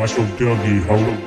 Muscle Dougie, ho.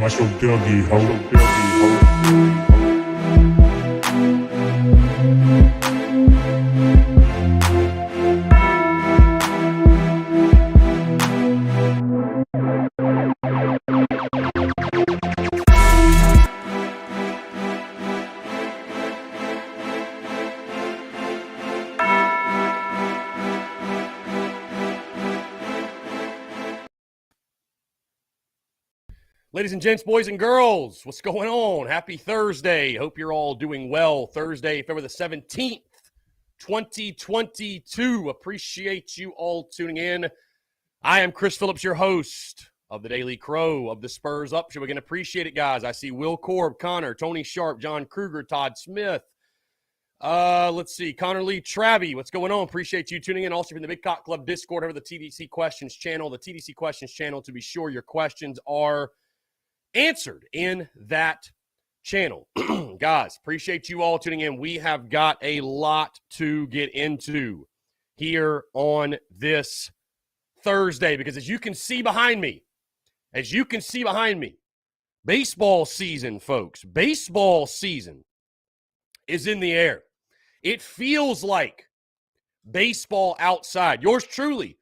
Muscle Dougie, ho. Ladies and gents, boys and girls, what's going on? Happy Thursday. Hope you're all doing well. Thursday, February the 17th, 2022. Appreciate you all tuning in. I am Chris Phillips, your host of the Daily Crow of the Spurs Up Show. Again, appreciate it, guys. I see Will Korb, Connor, Tony Sharp, John Kruger, Todd Smith. Let's see. Connor Lee, Travie, what's going on? Appreciate you tuning in. Also from the Big Cock Club Discord over the TDC Questions channel. The TDC Questions channel, to be sure your questions are answered in that channel. Guys, appreciate you all tuning in. We have got a lot to get into here on this Thursday because as you can see behind me, baseball season, folks, baseball season is in the air. It feels like baseball outside. Yours truly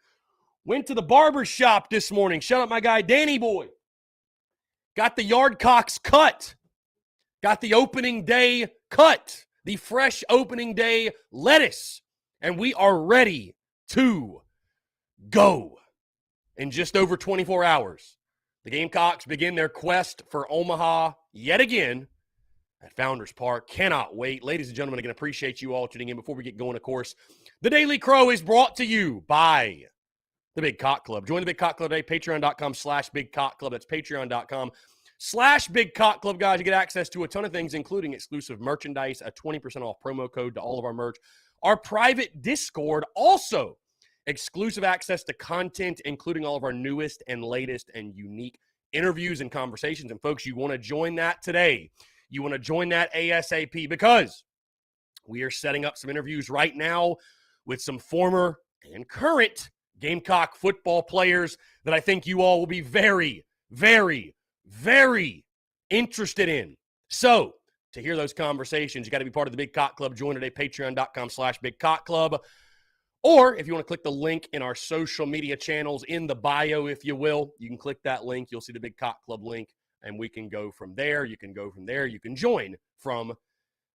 went to the barber shop this morning. Shout out my guy, Danny Boy. Got the yard cocks cut. Got the opening day cut. The fresh opening day lettuce. And we are ready to go in just over 24 hours. The Gamecocks begin their quest for Omaha yet again at Founders Park. Cannot wait. Ladies and gentlemen, again, appreciate you all tuning in. Before we get going, of course, the Daily Crow is brought to you by the Big Cock Club. Join the Big Cock Club today, patreon.com/Big Cock Club. That's patreon.com/Big Cock Club, guys. You get access to a ton of things, including exclusive merchandise, a 20% off promo code to all of our merch, our private Discord, also exclusive access to content, including all of our newest and latest and unique interviews and conversations. And folks, you want to join that today. You want to join that ASAP because we are setting up some interviews right now with some former and current Gamecock football players that I think you all will be very, very, very interested in. So to hear those conversations, you got to be part of the Big Cock Club. Join today, patreon.com/Big Cock Club. Or if you want to click the link in our social media channels in the bio, if you will, you can click that link. You'll see the Big Cock Club link, and we can go from there. You can go from there. You can join from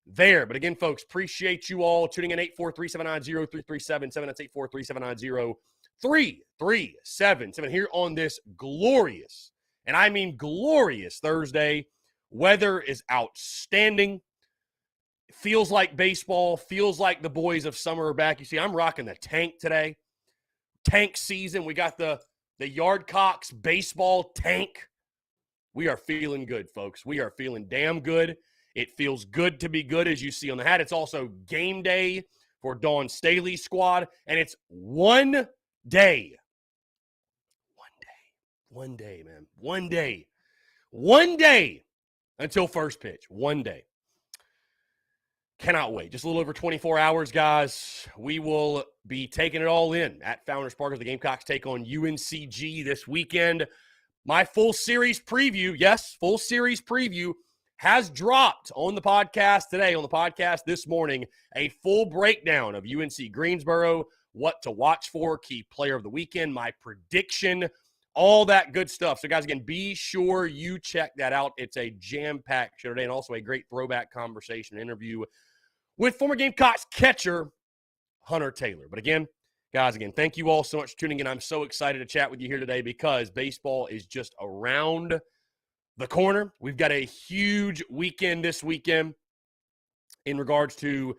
there. But again, folks, appreciate you all tuning in. 843-790-3377. That's 843-790-3377 here on this glorious, and I mean glorious Thursday. Weather is outstanding. Feels like baseball, feels like the boys of summer are back. You see, I'm rocking the tank today. Tank season. We got the Yardcocks baseball tank. We are feeling good, folks. We are feeling damn good. It feels good to be good, as you see on the hat. It's also game day for Dawn Staley's squad, and it's one day. One day, man. One day until first pitch. One day. Cannot wait. Just a little over 24 hours, guys. We will be taking it all in at Founders Park as the Gamecocks take on UNCG this weekend. My full series preview, yes, full series preview has dropped on the podcast today, on the podcast this morning, a full breakdown of UNC Greensboro, what to watch for, key player of the weekend, my prediction, all that good stuff. So, guys, again, be sure you check that out. It's a jam-packed show today and also a great throwback conversation interview with former Gamecocks catcher Hunter Taylor. But again, guys, thank you all so much for tuning in. I'm so excited to chat with you here today because baseball is just around the corner. We've got a huge weekend this weekend in regards to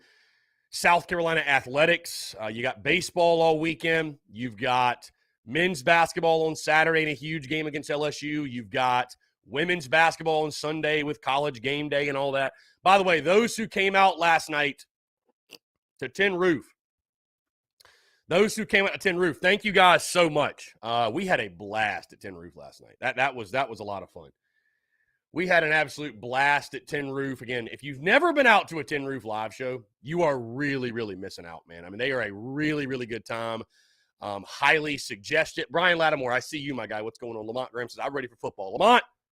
South Carolina athletics. You got baseball all weekend. You've got men's basketball on Saturday in a huge game against LSU. You've got women's basketball on Sunday with college game day and all that. By the way, those who came out last night to Tin Roof, thank you guys so much. We had a blast at Tin Roof last night. That was a lot of fun. We had an absolute blast at Tin Roof. Again, if you've never been out to a Tin Roof live show, you are really, really missing out, man. I mean, they are a really, really good time. Highly suggest it. Brian Lattimore, I see you, my guy. What's going on? Lamont Graham says, I'm ready for football.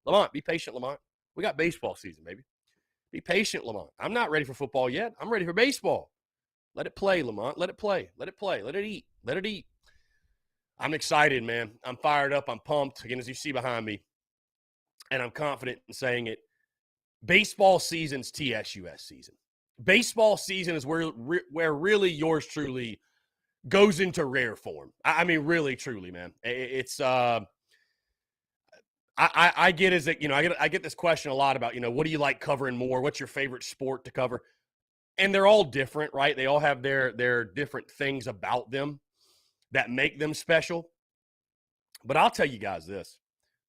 Lamont, be patient, Lamont. We got baseball season, baby. Be patient, Lamont. I'm not ready for football yet. I'm ready for baseball. Let it play, Lamont. Let it play. Let it play. Let it eat. Let it eat. I'm excited, man. I'm fired up. I'm pumped. Again, as you see behind me, and I'm confident in saying it, baseball season's TSUS season. Baseball season is where really yours truly goes into rare form. I mean, really, truly, man. It's I get is that, I get this question a lot about, what do you like covering more? What's your favorite sport to cover? and they're all different, right? They all have their different things about them that make them special. But I'll tell you guys this.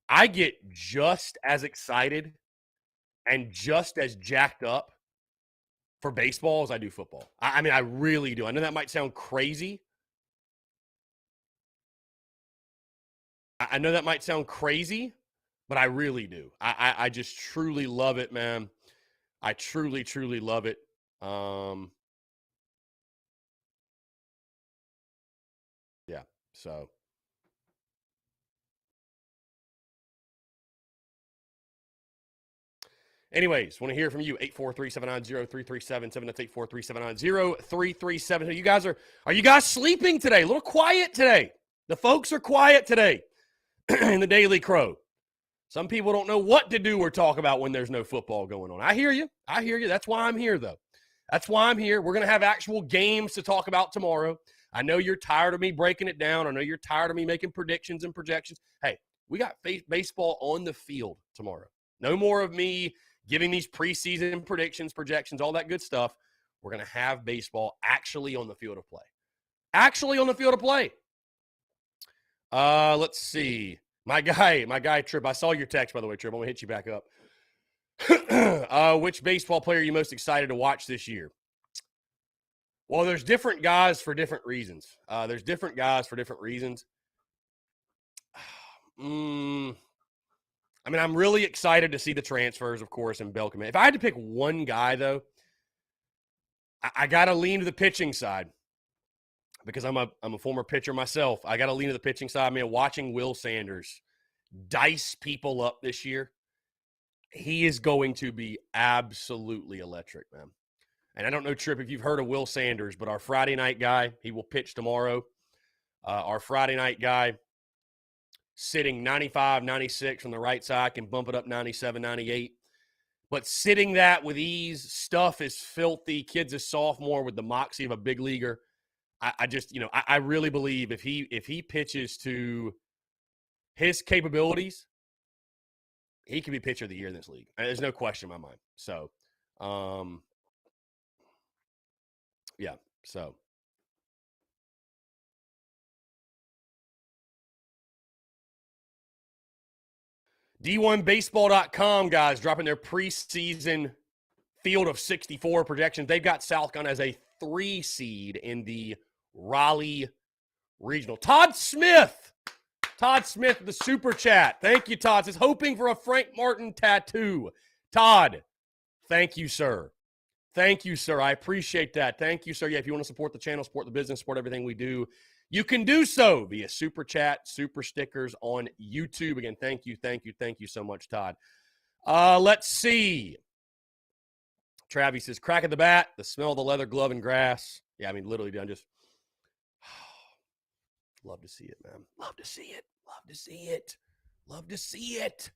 I get just as excited and just as jacked up for baseball as I do football. I mean, I really do. I know that might sound crazy. I know that might sound crazy, but I really do. I just truly love it, man. I truly, truly love it. Yeah. So anyways, want to hear from you. 843-790-3377. That's 843-790-3377. Are you guys sleeping today? A little quiet today. The folks are quiet today in the Daily Crow. Some people don't know what to do or talk about when there's no football going on. I hear you. That's why I'm here, though. That's why I'm here. We're going to have actual games to talk about tomorrow. I know you're tired of me breaking it down. I know you're tired of me making predictions and projections. Hey, we got baseball on the field tomorrow. No more of me giving these preseason predictions, projections, all that good stuff. We're going to have baseball actually on the field of play. Actually on the field of play. Let's see. My guy, Trip. I saw your text, by the way, Trip. I'm going to hit you back up. Which baseball player are you most excited to watch this year? Well, there's different guys for different reasons. I mean, I'm really excited to see the transfers, of course, and Bell commit. If I had to pick one guy, though, I got to lean to the pitching side because I'm a former pitcher myself. I got to lean to the pitching side. I mean, watching Will Sanders dice people up this year, he is going to be absolutely electric, man. And I don't know, Trip, if you've heard of Will Sanders, but our Friday night guy, he will pitch tomorrow. Our Friday night guy, sitting 95, 96 from the right side, can bump it up 97, 98. But sitting that with ease, stuff is filthy. Kid's a sophomore with the moxie of a big leaguer. I really believe if he pitches to his capabilities, he could be pitcher of the year in this league. There's no question in my mind. So, yeah. So, D1Baseball.com, guys, dropping their preseason field of 64 projections. They've got South Gun as a 3 seed in the Raleigh Regional. Todd Smith, the super chat. Thank you, Todd. Says, hoping for a Frank Martin tattoo. Todd, thank you, sir. I appreciate that. Thank you, sir. Yeah, if you want to support the channel, support the business, support everything we do, you can do so via super chat, super stickers on YouTube. Again, thank you so much, Todd. Let's see. Travis says, crack of the bat, the smell of the leather glove and grass. Yeah, I mean, literally done just love to see it, man. Love to see it.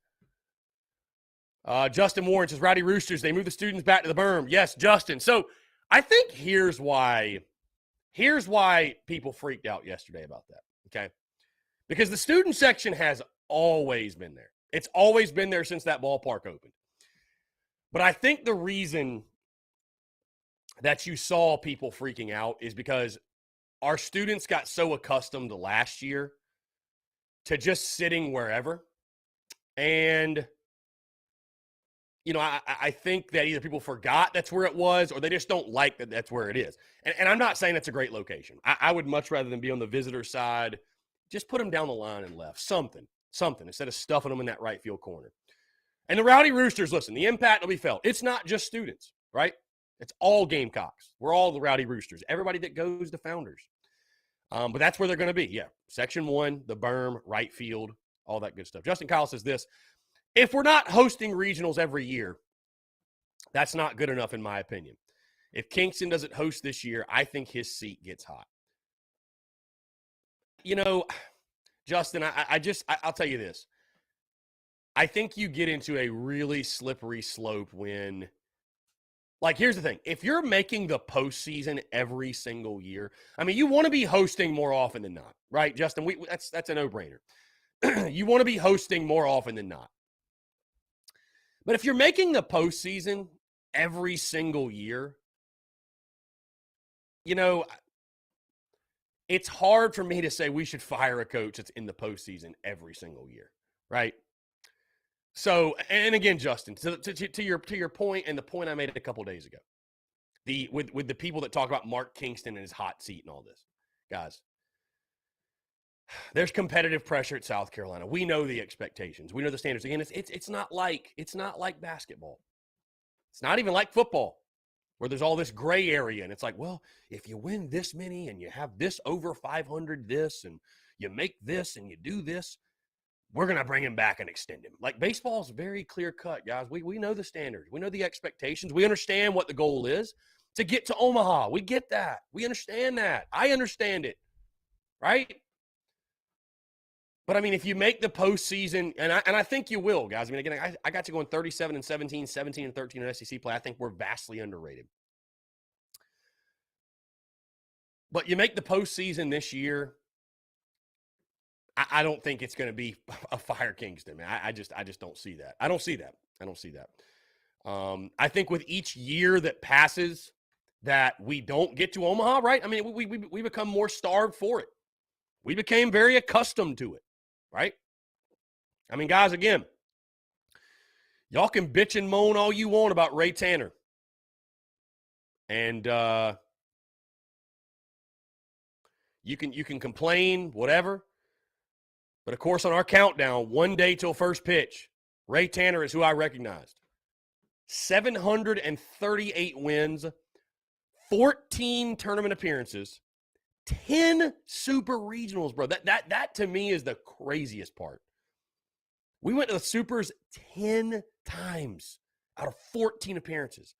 Justin Warren says, Rowdy Roosters, they move the students back to the berm. Yes, Justin. So I think here's why people freaked out yesterday about that, okay? Because the student section has always been there. It's always been there since that ballpark opened. But I think the reason that you saw people freaking out is because our students got so accustomed to last year to just sitting wherever. And, you know, I think that either people forgot that's where it was or they just don't like that that's where it is. And I'm not saying it's a great location. I would much rather than be on the visitor side, just put them down the line and left. Something, instead of stuffing them in that right field corner. And the Rowdy Roosters, listen, the impact will be felt. It's not just students, right? It's all Gamecocks. We're all the Rowdy Roosters. Everybody that goes to Founders. But that's where they're going to be. Yeah. Section 1, the berm, right field, all that good stuff. Justin Kyle says this, if we're not hosting regionals every year, that's not good enough in my opinion. If Kingston doesn't host this year, I think his seat gets hot. You know, Justin, I'll tell you this. I think you get into a really slippery slope when, like, here's the thing. If you're making the postseason every single year, I mean, you want to be hosting more often than not, right, Justin? That's a no-brainer. You want to be hosting more often than not. But if you're making the postseason every single year, you know, it's hard for me to say we should fire a coach that's in the postseason every single year, right? So, and again, Justin, to your point, and the point I made a couple days ago, with the people that talk about Mark Kingston and his hot seat and all this, guys, there's competitive pressure at South Carolina. We know the expectations. We know the standards. Again, it's not like basketball. It's not even like football, where there's all this gray area, and it's like, well, if you win this many and you have this over 500, this, and you make this and you do this, we're going to bring him back and extend him. Like, baseball's very clear cut, guys. We know the standards. We know the expectations. We understand what the goal is to get to Omaha. We get that. We understand that. I understand it, right? But, I mean, if you make the postseason, and I think you will, guys. I mean, again, I got you going 37-17, 17-13 in SEC play. I think we're vastly underrated. But you make the postseason this year, I don't think it's going to be a fire Kingston, man. I just don't see that. I don't see that. I think with each year that passes that we don't get to Omaha, right? I mean, we become more starved for it. We became very accustomed to it, right? I mean, guys, again, y'all can bitch and moan all you want about Ray Tanner. And you can complain, whatever. But, of course, on our countdown, one day till first pitch, Ray Tanner is who I recognized. 738 wins, 14 tournament appearances, 10 super regionals, bro. That to me is the craziest part. We went to the supers 10 times out of 14 appearances.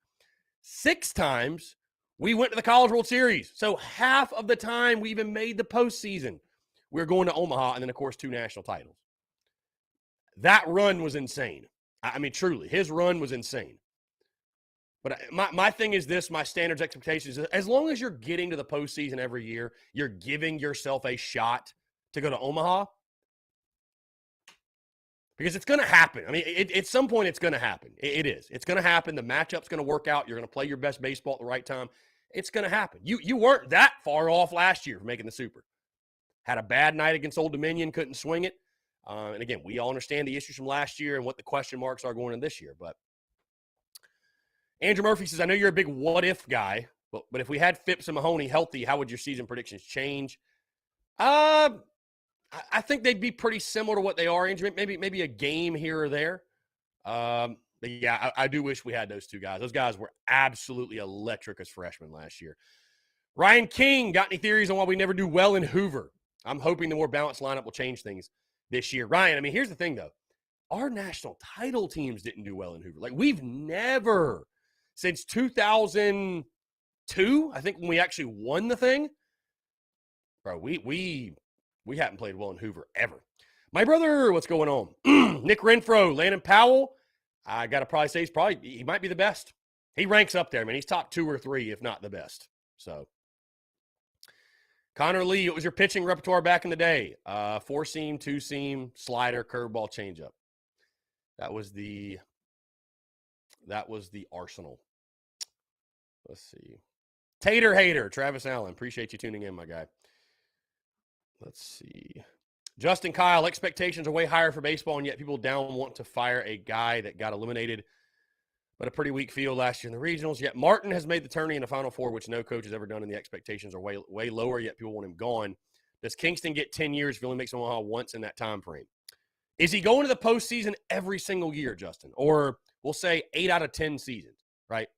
6 times we went to the College World Series. So half of the time we even made the postseason. We're going to Omaha, and then, of course, 2 national titles. That run was insane. I mean, truly, his run was insane. But my thing is this, my standards expectations, as long as you're getting to the postseason every year, you're giving yourself a shot to go to Omaha, because it's going to happen. I mean, at some point it's going to happen. It is. It's going to happen. The matchup's going to work out. You're going to play your best baseball at the right time. It's going to happen. You weren't that far off last year from making the Super. Had a bad night against Old Dominion, couldn't swing it. And again, we all understand the issues from last year and what the question marks are going in this year. But Andrew Murphy says, I know you're a big what-if guy, but if we had Phipps and Mahoney healthy, how would your season predictions change? I think they'd be pretty similar to what they are, Andrew. Maybe a game here or there. But yeah, I do wish we had those 2 guys. Those guys were absolutely electric as freshmen last year. Ryan King, got any theories on why we never do well in Hoover? I'm hoping the more balanced lineup will change things this year. Ryan, I mean, here's the thing, though. Our national title teams didn't do well in Hoover. Like, we've never, since 2002, I think, when we actually won the thing, bro, we haven't played well in Hoover ever. My brother, what's going on? Nick Renfro, Landon Powell, I got to probably say he might be the best. He ranks up there, man. He's top 2 or 3, if not the best. So, Connor Lee, what was your pitching repertoire back in the day? 4-seam, 2-seam, slider, curveball, changeup. That was the arsenal. Let's see. Tater Hater, Travis Allen. Appreciate you tuning in, my guy. Let's see. Justin Kyle, expectations are way higher for baseball, and yet people down want to fire a guy that got eliminated, but a pretty weak field last year in the regionals. Yet Martin has made the tourney in the Final Four, which no coach has ever done, and the expectations are way lower, yet people want him gone. Does Kingston get 10 years if he only makes Omaha once in that time frame? Is he going to the postseason every single year, Justin? Or we'll say 8 out of 10 seasons, right?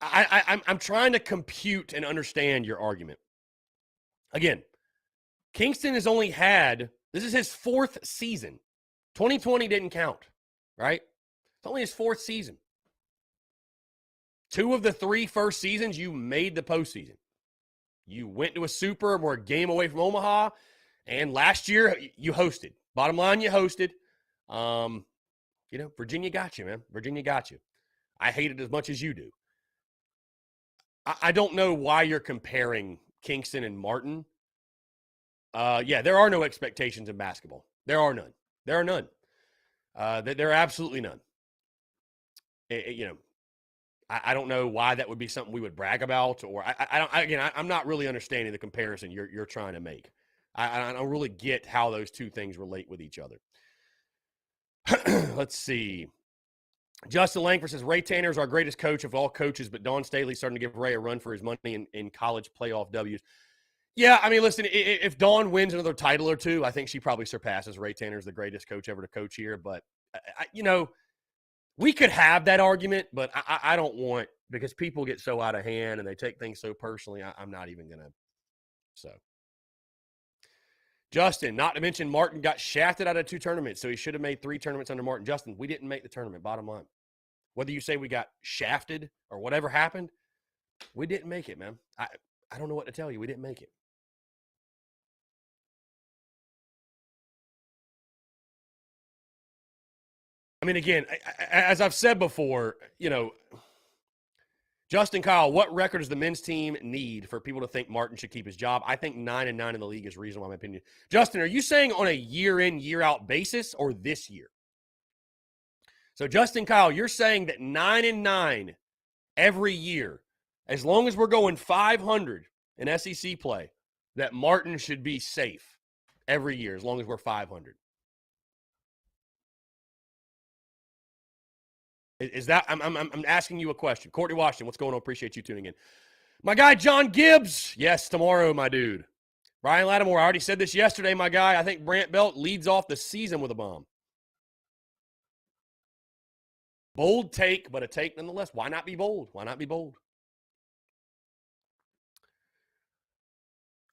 I'm trying to compute and understand your argument. Again, Kingston has only had, this is his 4th season. 2020 didn't count, right? It's only his 4th season. 2 of the 3 first seasons, you made the postseason. You went to a Super, were a game away from Omaha, and last year you hosted. Bottom line, you hosted. Virginia got you, man. Virginia got you. I hate it as much as you do. I don't know why you're comparing Kingston and Martin. There are no expectations in basketball. There are none. There are none. There are absolutely none. I don't know why that would be something we would brag about, or I'm not really understanding the comparison you're trying to make. I don't really get how those two things relate with each other. Let's see. Justin Langford says Ray Tanner is our greatest coach of all coaches, but Don Staley's starting to give Ray a run for his money in college playoff W's. Yeah, I mean, listen, if Dawn wins another title or two, I think she probably surpasses Ray Tanner as the greatest coach ever to coach here. But, we could have that argument, but I don't want, because people get so out of hand and they take things so personally, I'm not even going to. So, Justin, not to mention Martin got shafted out of 2 tournaments, so he should have made 3 tournaments under Martin. Justin, we didn't make the tournament, bottom line. Whether you say we got shafted or whatever happened, we didn't make it, man. I don't know what to tell you. We didn't make it. I mean, again, as I've said before, Justin Kyle, what record does the men's team need for people to think Martin should keep his job? I think 9-9 in the league is reasonable, in my opinion. Justin, are you saying on a year-in, year-out basis or this year? So, Justin Kyle, you're saying that 9-9 every year, as long as we're going 500 in SEC play, that Martin should be safe every year as long as we're 500. Is that I'm asking you a question. Courtney Washington, what's going on? Appreciate you tuning in. My guy, John Gibbs. Yes, tomorrow, my dude. Brian Lattimore, I already said this yesterday, my guy. I think Brant Belt leads off the season with a bomb. Bold take, but a take nonetheless. Why not be bold? Why not be bold?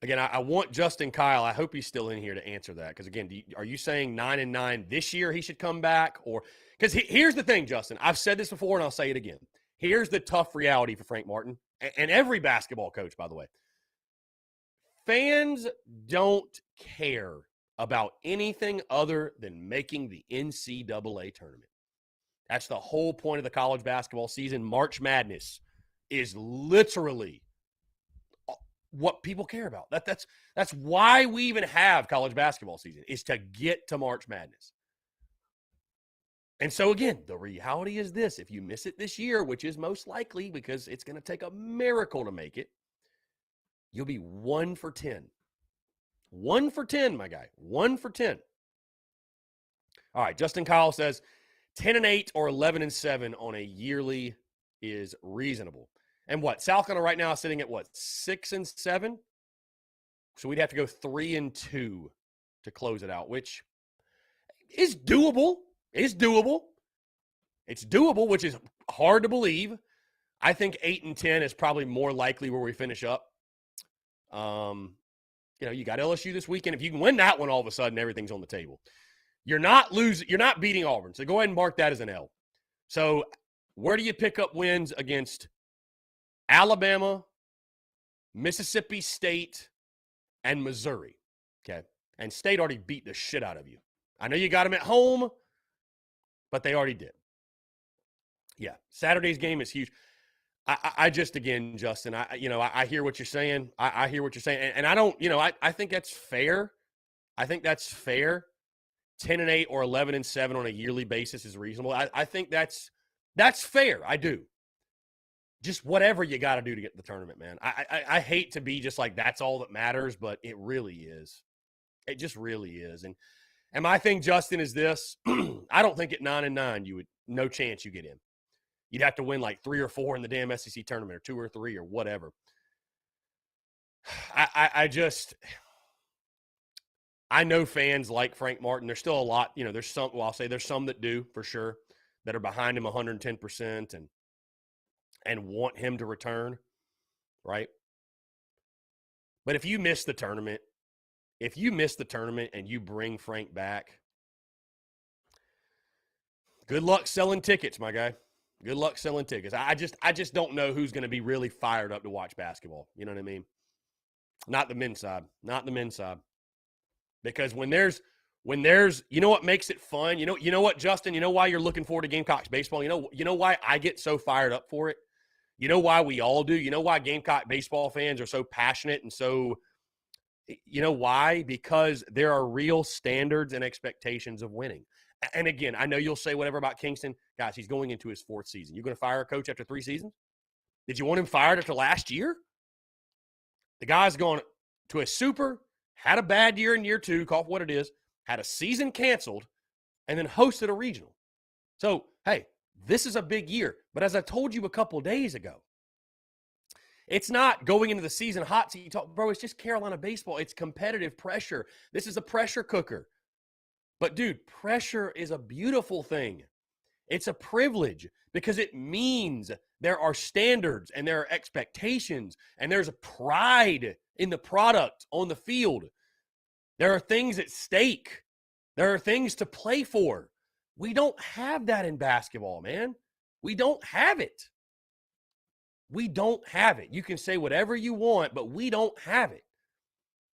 Again, I want Justin Kyle. I hope he's still in here to answer that. Because, again, are you saying 9-9 this year he should come back? Or because here's the thing, Justin. I've said this before, and I'll say it again. Here's the tough reality for Frank Martin and every basketball coach, by the way. Fans don't care about anything other than making the NCAA tournament. That's the whole point of the college basketball season. March Madness is literally what people care about. That's why we even have college basketball season, is to get to March Madness. And so, again, the reality is this. If you miss it this year, which is most likely because it's going to take a miracle to make it, you'll be 1 for 10. 1 for 10, my guy. 1 for 10. All right, Justin Kyle says 10-8 or 11-7 on a yearly is reasonable. And what? South Carolina right now is sitting at what? 6-7? So we'd have to go 3-2 to close it out, which is doable. It's doable, which is hard to believe. I think 8-10 is probably more likely where we finish up. You got LSU this weekend. If you can win that one, all of a sudden everything's on the table. You're not beating Auburn. So go ahead and mark that as an L. So where do you pick up wins against Alabama, Mississippi State, and Missouri? Okay. And State already beat the shit out of you. I know you got them at home, but they already did. Yeah. Saturday's game is huge. I just, again, Justin, I hear what you're saying. I hear what you're saying. And I don't, I think that's fair. I think that's fair. 10-8 or 11-7 on a yearly basis is reasonable. I think that's fair. I do. Just whatever you got to do to get to the tournament, man. I hate to be just like, that's all that matters, but it really is. It just really is. And my thing, Justin, is this. I don't think at 9-9 no chance you get in. You'd have to win like 3 or 4 in the damn SEC tournament, or 2 or 3 or whatever. I know fans like Frank Martin. There's still a lot, there's some, I'll say there's some that do for sure, that are behind him 110% and want him to return, right? But if you miss the tournament and you bring Frank back, good luck selling tickets, my guy. Good luck selling tickets. I just don't know who's going to be really fired up to watch basketball. You know what I mean? Not the men's side. Not the men's side. Because when there's, what makes it fun? You know what, Justin? You know why you're looking forward to Gamecocks baseball? You know why I get so fired up for it? You know why we all do? You know why Gamecock baseball fans are so passionate and so, you know why? Because there are real standards and expectations of winning. And again, I know you'll say whatever about Kingston. Guys, he's going into his 4th season. You're going to fire a coach after 3 seasons? Did you want him fired after last year? The guy's gone to a super, had a bad year in year 2, call it what it is, had a season canceled, and then hosted a regional. So, hey, this is a big year. But as I told you a couple days ago, it's not going into the season hot seat. Bro, it's just Carolina baseball. It's competitive pressure. This is a pressure cooker. But, dude, pressure is a beautiful thing. It's a privilege because it means there are standards and there are expectations and there's a pride in the product on the field. There are things at stake. There are things to play for. We don't have that in basketball, man. We don't have it. We don't have it. You can say whatever you want, but we don't have it.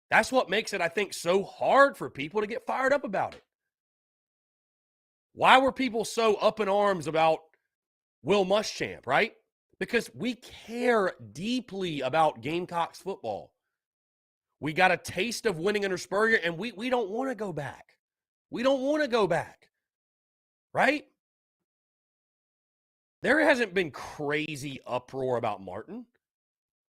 That's what makes it, I think, so hard for people to get fired up about it. Why were people so up in arms about Will Muschamp, right? Because we care deeply about Gamecocks football. We got a taste of winning under Spurrier, and we don't want to go back. We don't want to go back, right? There hasn't been crazy uproar about Martin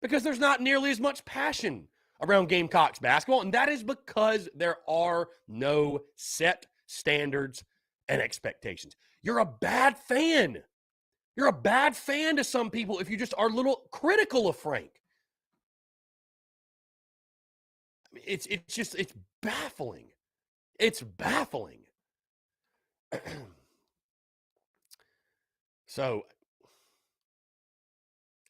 because there's not nearly as much passion around Gamecocks basketball, and that is because there are no set standards and expectations. You're a bad fan. You're a bad fan to some people if you just are a little critical of Frank. It's baffling. It's baffling. So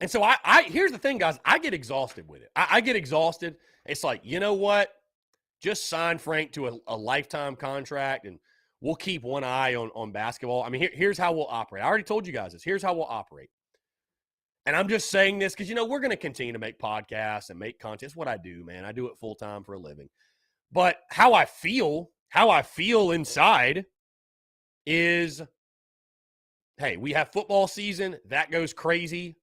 I here's the thing, guys. I get exhausted with it. I get exhausted. It's like, you know what? Just sign Frank to a lifetime contract and we'll keep one eye on basketball. I mean, here's how we'll operate. I already told you guys this. Here's how we'll operate. And I'm just saying this because, we're going to continue to make podcasts and make content. It's what I do, man. I do it full time for a living. But how I feel inside is, hey, we have football season. That goes crazy.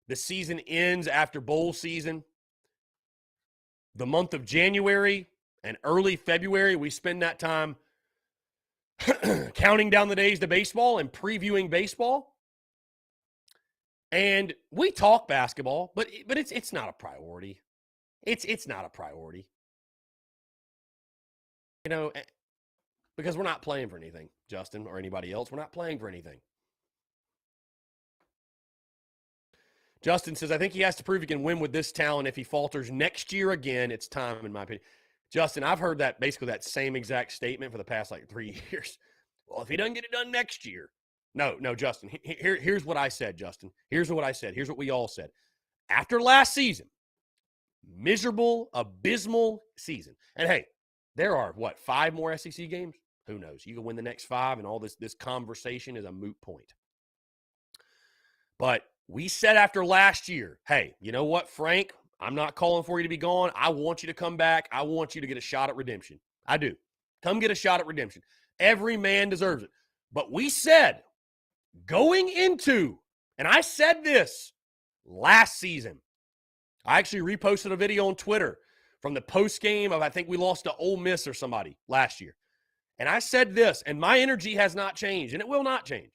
The season ends after bowl season. The month of January and early February, we spend that time counting down the days to baseball and previewing baseball. And we talk basketball, but it's not a priority. It's not a priority. Because we're not playing for anything, Justin or anybody else. We're not playing for anything. Justin says, I think he has to prove he can win with this talent. If he falters next year again, it's time, in my opinion. Justin, I've heard that same exact statement for the past 3 years. Well, if he doesn't get it done next year. No, Justin. Here's what I said, Justin. Here's what I said. Here's what we all said. After last season, miserable, abysmal season. And hey, there are, 5 more SEC games? Who knows? You can win the next 5, and all this conversation is a moot point. But we said after last year, hey, you know what, Frank? I'm not calling for you to be gone. I want you to come back. I want you to get a shot at redemption. I do. Come get a shot at redemption. Every man deserves it. But we said going into, and I said this last season, I actually reposted a video on Twitter from the post game of, I think we lost to Ole Miss or somebody last year. And I said this, and my energy has not changed, and it will not change.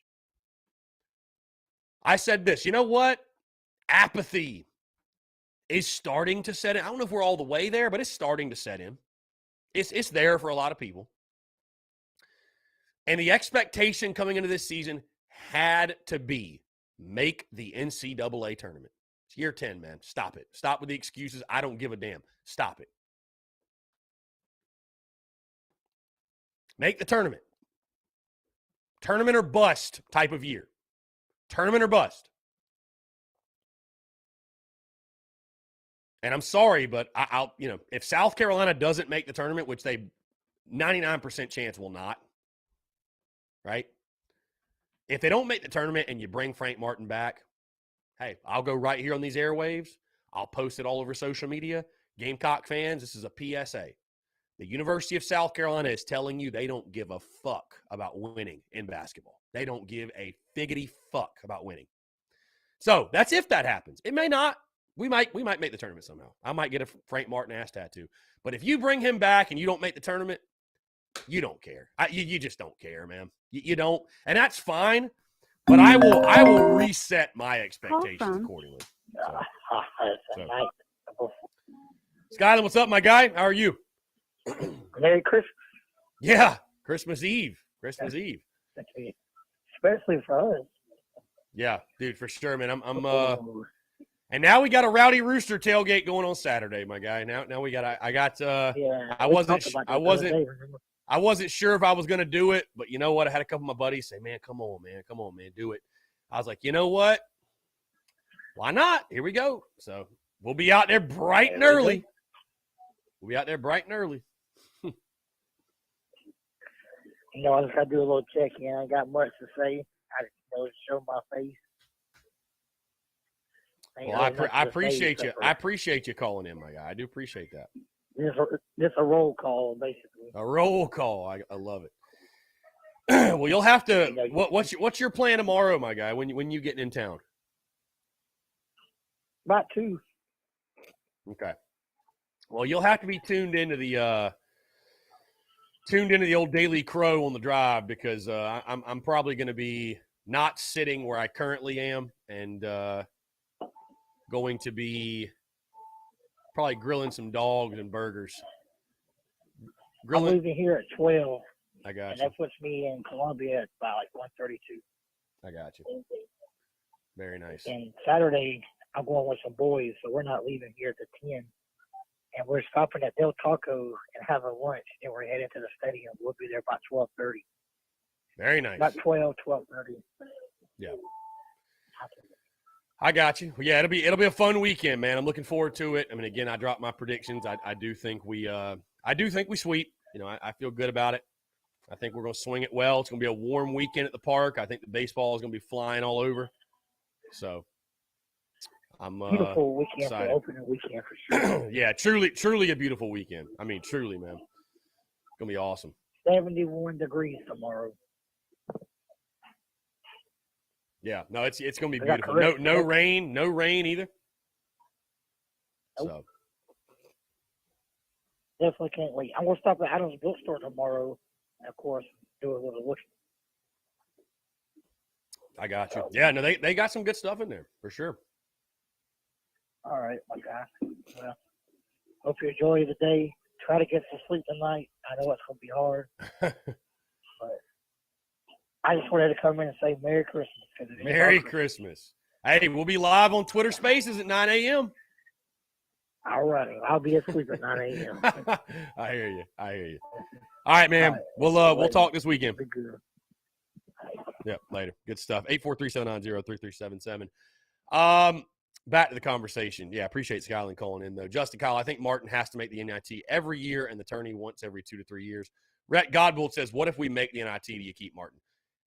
I said this, you know what? Apathy is starting to set in. I don't know if we're all the way there, but it's starting to set in. It's there for a lot of people. And the expectation coming into this season had to be make the NCAA tournament. It's year 10, man. Stop it. Stop with the excuses. I don't give a damn. Stop it. Make the tournament. Tournament or bust type of year. Tournament or bust. And I'm sorry, but I'll if South Carolina doesn't make the tournament, which they 99% chance will not, right? If they don't make the tournament and you bring Frank Martin back, hey, I'll go right here on these airwaves. I'll post it all over social media. Gamecock fans, this is a PSA. The University of South Carolina is telling you they don't give a fuck about winning in basketball. They don't give a figgity fuck about winning. So that's if that happens. It may not. We might make the tournament somehow. I might get a Frank Martin ass tattoo. But if you bring him back and you don't make the tournament, You don't care. You just don't care, man. You don't, and that's fine. But I will reset my expectations accordingly. So. Skyler, what's up, my guy? How are you? Merry Christmas. Yeah, Christmas Eve. Christmas Eve. Especially for us. Yeah, dude, for sure, man. And now we got a Rowdy Rooster tailgate going on Saturday, my guy. Now we got I wasn't sure if I was going to do it, but you know what? I had a couple of my buddies say, man, come on, man, do it. I was like, you know what? Why not? Here we go. So we'll be out there bright and early. We'll be out there bright and early. You know, I just got to do a little check-in. I ain't got much to say. I just show my face. Well, I appreciate you. I appreciate you calling in, my guy. I do appreciate that. Just a roll call, basically. A roll call. I love it. Well, you'll have to. What's your plan tomorrow, my guy? When you getting in town? About 2. Okay. Well, you'll have to be tuned into the old Daily Crow on the drive because I'm probably going to be not sitting where I currently am and going to be probably grilling some dogs and burgers. I'm leaving here at 12. I got you. And that puts me in Columbia at about like 1:32. I got you. Very nice. And Saturday, I'm going with some boys, so we're not leaving here at 10. And we're stopping at Del Taco and having lunch, and we're heading to the stadium. We'll be there about 12:30. Very nice. About 12:30. Yeah. I got you. Yeah, it'll be a fun weekend, man. I'm looking forward to it. I mean, again, I dropped my predictions. I do think we sweep. You know, I feel good about it. I think we're going to swing it well. It's going to be a warm weekend at the park. I think the baseball is going to be flying all over. So I'm beautiful weekend excited. For opening weekend for sure. Yeah, truly a beautiful weekend. I mean, truly, man. It's going to be awesome. 71 degrees tomorrow. Yeah, no, it's going to be beautiful. No rain either. Nope. So definitely can't wait. I'm gonna stop at Adams Bookstore tomorrow, and of course, do a little looking. I got you. Yeah, no, they got some good stuff in there for sure. All right, my guy. Well, hope you enjoy the day. Try to get some sleep tonight. I know it's gonna be hard, but I just wanted to come in and say Merry Christmas. Merry Christmas. Hey, we'll be live on Twitter Spaces at 9 a.m. All right. I'll be asleep at 9 a.m. I hear you. All right, man. All right. We'll talk this weekend. Yep, later. Good stuff. 843-790-3377. Back to the conversation. Yeah, appreciate Skyline calling in, though. Justin Kyle, I think Martin has to make the NIT every year and the tourney once every 2 to 3 years. Rhett Godbold says, what if we make the NIT? Do you keep Martin?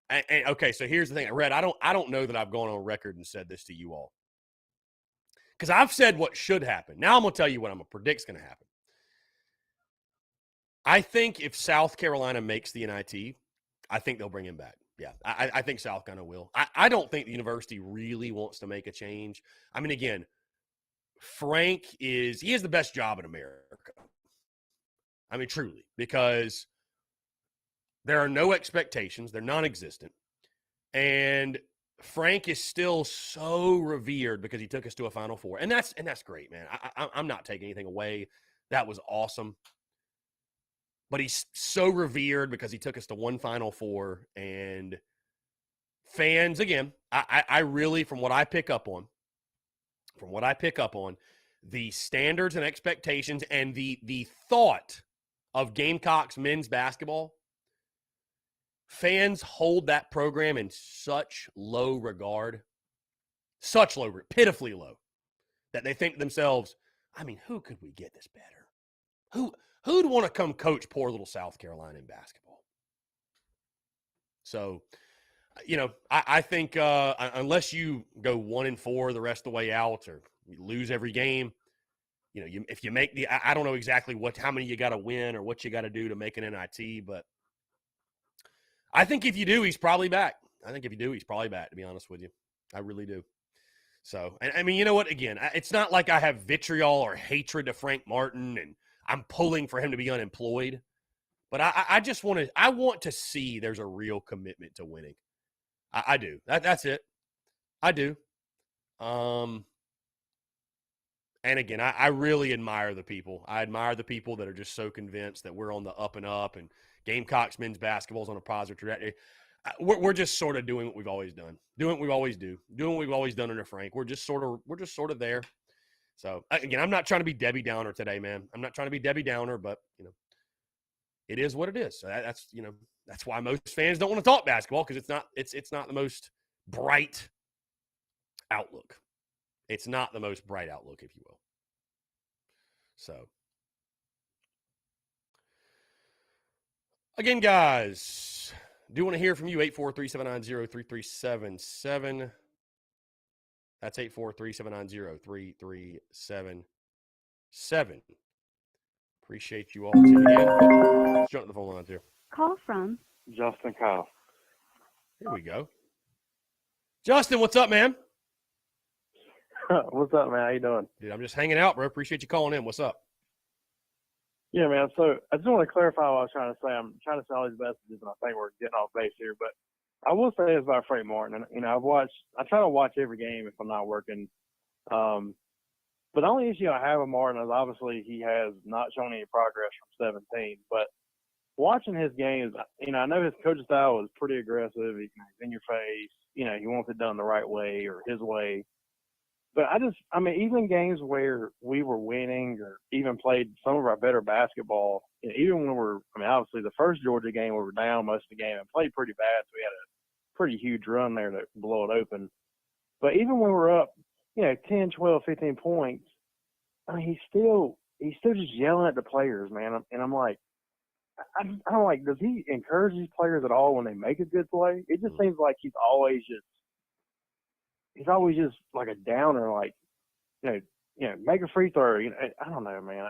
And okay, so here's the thing. Rhett, I don't know that I've gone on record and said this to you all. Because I've said what should happen. Now I'm going to tell you what I'm going to predict is going to happen. I think if South Carolina makes the NIT, I think they'll bring him back. Yeah, I think South Carolina will. I don't think the university really wants to make a change. I mean, again, Frank he has the best job in America. I mean, truly, because there are no expectations. They're non-existent. And Frank is still so revered because he took us to a Final Four. And that's great, man. I'm not taking anything away. That was awesome. But he's so revered because he took us to one Final Four. And fans, again, I really, from what I pick up on, the standards and expectations and the thought of Gamecocks men's basketball, fans hold that program in such low regard, pitifully low, that they think to themselves, I mean, who could we get this better? Who'd want to come coach poor little South Carolina in basketball? So, you know, I think unless you go 1-4 the rest of the way out or you lose every game, you know, if you make I don't know exactly how many you got to win or what you got to do to make an NIT, but I think if you do, he's probably back. To be honest with you. I really do. So, and I mean, you know what? Again, it's not like I have vitriol or hatred to Frank Martin and I'm pulling for him to be unemployed. But I just want to see there's a real commitment to winning. I do. That's it. I do. And again, I really admire the people. I admire the people that are just so convinced that we're on the up and up and Gamecocks men's basketball is on a positive trajectory. We're just sort of doing what we've always done, doing what we've always done under Frank. We're just sort of there. So again, I'm not trying to be Debbie Downer today, man. I'm not trying to be Debbie Downer, but it is what it is. So that's why most fans don't want to talk basketball, because it's not the most bright outlook. It's not the most bright outlook, if you will. So, again, guys, do want to hear from you. 843-790-3377. That's 843-790-3377. Appreciate you all tuning in. Let's jump to the phone lines here. Call from Justin Kyle. Here we go. Justin, what's up, man? What's up, man? How you doing? Dude, I'm just hanging out, bro. Appreciate you calling in. What's up? Yeah, man. So I just want to clarify what I was trying to say. I'm trying to say all these messages, and I think we're getting off base here. But I will say this about Frank Martin. And, I try to watch every game if I'm not working. But the only issue I have with Martin is obviously he has not shown any progress from 17. But watching his games, I know his coaching style is pretty aggressive. He's in your face. He wants it done the right way or his way. But even games where we were winning or even played some of our better basketball, even when obviously the first Georgia game we were down most of the game and played pretty bad, so we had a pretty huge run there to blow it open. But even when we're up, 10, 12, 15 points, he's still just yelling at the players, man. And I'm like, I'm like, does he encourage these players at all when they make a good play? It just seems like he's always just like a downer, like, make a free throw. I don't know, man.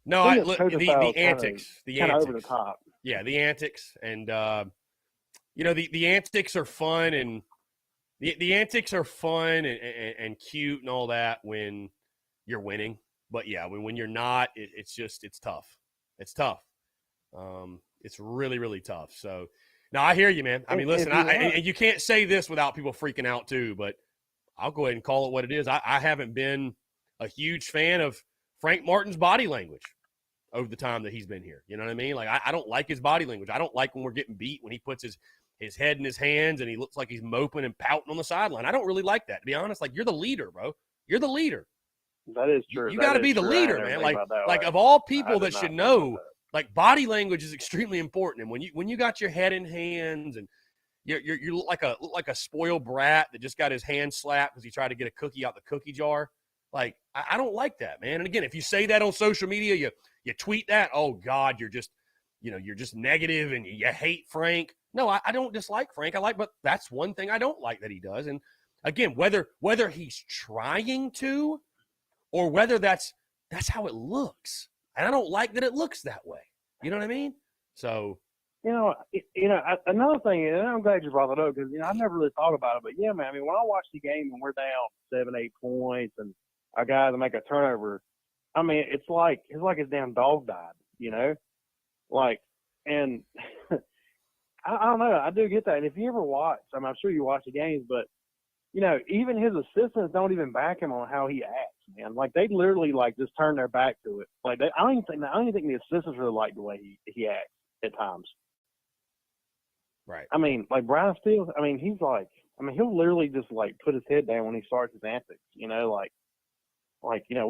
The antics, over the top. Yeah, the antics, and the antics are fun, and the antics are fun and cute and all that when you're winning. But yeah, when you're not, it's tough. It's tough. It's really, really tough. So now I hear you, man. I mean, listen, and you can't say this without people freaking out too, but I'll go ahead and call it what it is. I haven't been a huge fan of Frank Martin's body language over the time that he's been here. You know what I mean? Like, I don't like his body language. I don't like when we're getting beat, when he puts his head in his hands and he looks like he's moping and pouting on the sideline. I don't really like that, to be honest. Like, you're the leader, bro. You're the leader. That is true. You got to be the leader, man. Like of all people that should know, like, body language is extremely important. And when you got your head in hands and you look like a spoiled brat that just got his hand slapped because he tried to get a cookie out the cookie jar. Like, I don't like that, man. And again, if you say that on social media, you tweet that, oh God, you're just negative and you hate Frank. No, I don't dislike Frank. But that's one thing I don't like that he does. And again, whether he's trying to or whether that's how it looks. And I don't like that it looks that way. You know what I mean? So, another thing, and I'm glad you brought that up because, I never really thought about it. But, yeah, man, I mean, when I watch the game and we're down 7, 8 points and our guys make a turnover, I mean, it's like his damn dog died, Like, and I don't know. I do get that. And if you ever watch, I'm sure you watch the games, but, even his assistants don't even back him on how he acts, man. Like, they literally, just turn their back to it. Like, I don't even think the assistants really like the way he acts at times. Right. I mean, like Brian Steele, he's like, he'll literally just put his head down when he starts his antics, we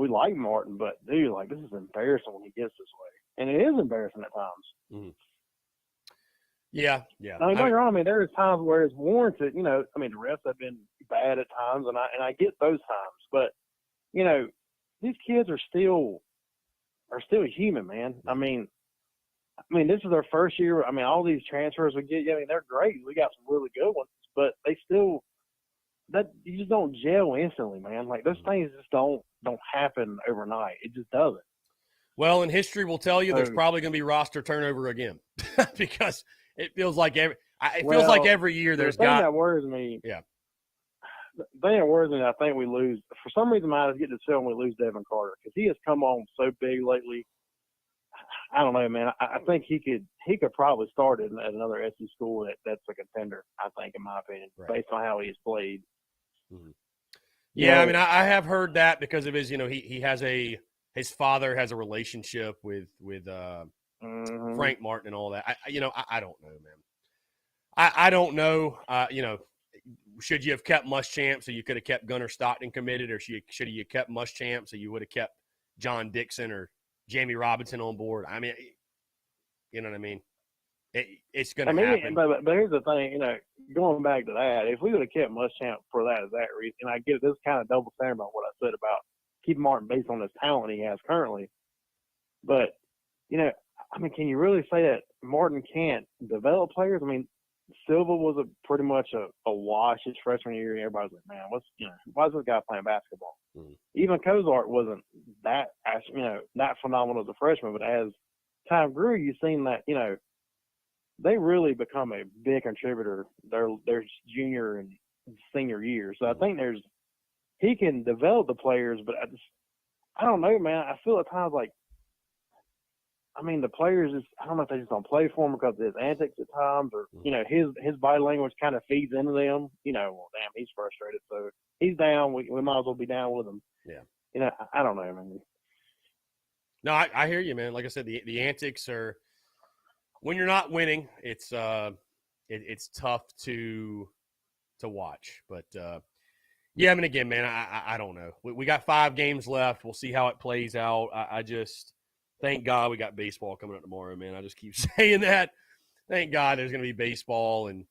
like Martin, but dude, this is embarrassing when he gets this way. And it is embarrassing at times. Mm-hmm. Yeah. Don't get me wrong, there's times where it's warranted, the refs have been bad at times and I get those times, but these kids are still human, man. I mean, this is their first year. All these transfers we get, they're great. We got some really good ones, but they still you just don't gel instantly, man. Like, those things just don't happen overnight. It just doesn't. Well, and history will tell you there's probably going to be roster turnover again because it feels like every year there's the thing that worries me. Yeah. The thing that worries me, I think we lose. For some reason, I was getting to tell when we lose Devin Carter because he has come on so big lately. I don't know, man. I think he could probably start at another SC school that's a contender. I think, in my opinion, based on how he's played. Mm-hmm. Yeah, I mean, I have heard that because of his. He has his father has a relationship with Frank Martin and all that. I don't know, man. I don't know. Should you have kept Muschamp so you could have kept Gunnar Stockton committed, or should you have kept Muschamp so you would have kept John Dixon or Jamie Robinson on board? I mean, you know what I mean? It's going to happen. But here's the thing, going back to that, if we would have kept Muschamp for that reason, and I get this kind of double standard about what I said about keeping Martin based on his talent he has currently. But, can you really say that Martin can't develop players? I mean, Silva was pretty much a wash his freshman year. Everybody's like, man, why is this guy playing basketball? Mm-hmm. Even Kozart wasn't that phenomenal as a freshman, but as time grew, you've seen that, they really become a big contributor their junior and senior year. So I think he can develop the players, but I don't know, man. I feel at times like, the players I don't know if they just don't play for him because of his antics at times, or his body language kind of feeds into them. Well, damn, he's frustrated, so he's down. We might as well be down with him. Yeah. I don't know, man. No, I hear you, man. Like I said, the antics are, when you're not winning, it's tough to watch. But yeah, again, man, I don't know. We got 5 games left. We'll see how it plays out. I just thank God we got baseball coming up tomorrow, man. I just keep saying that. Thank God there's going to be baseball, and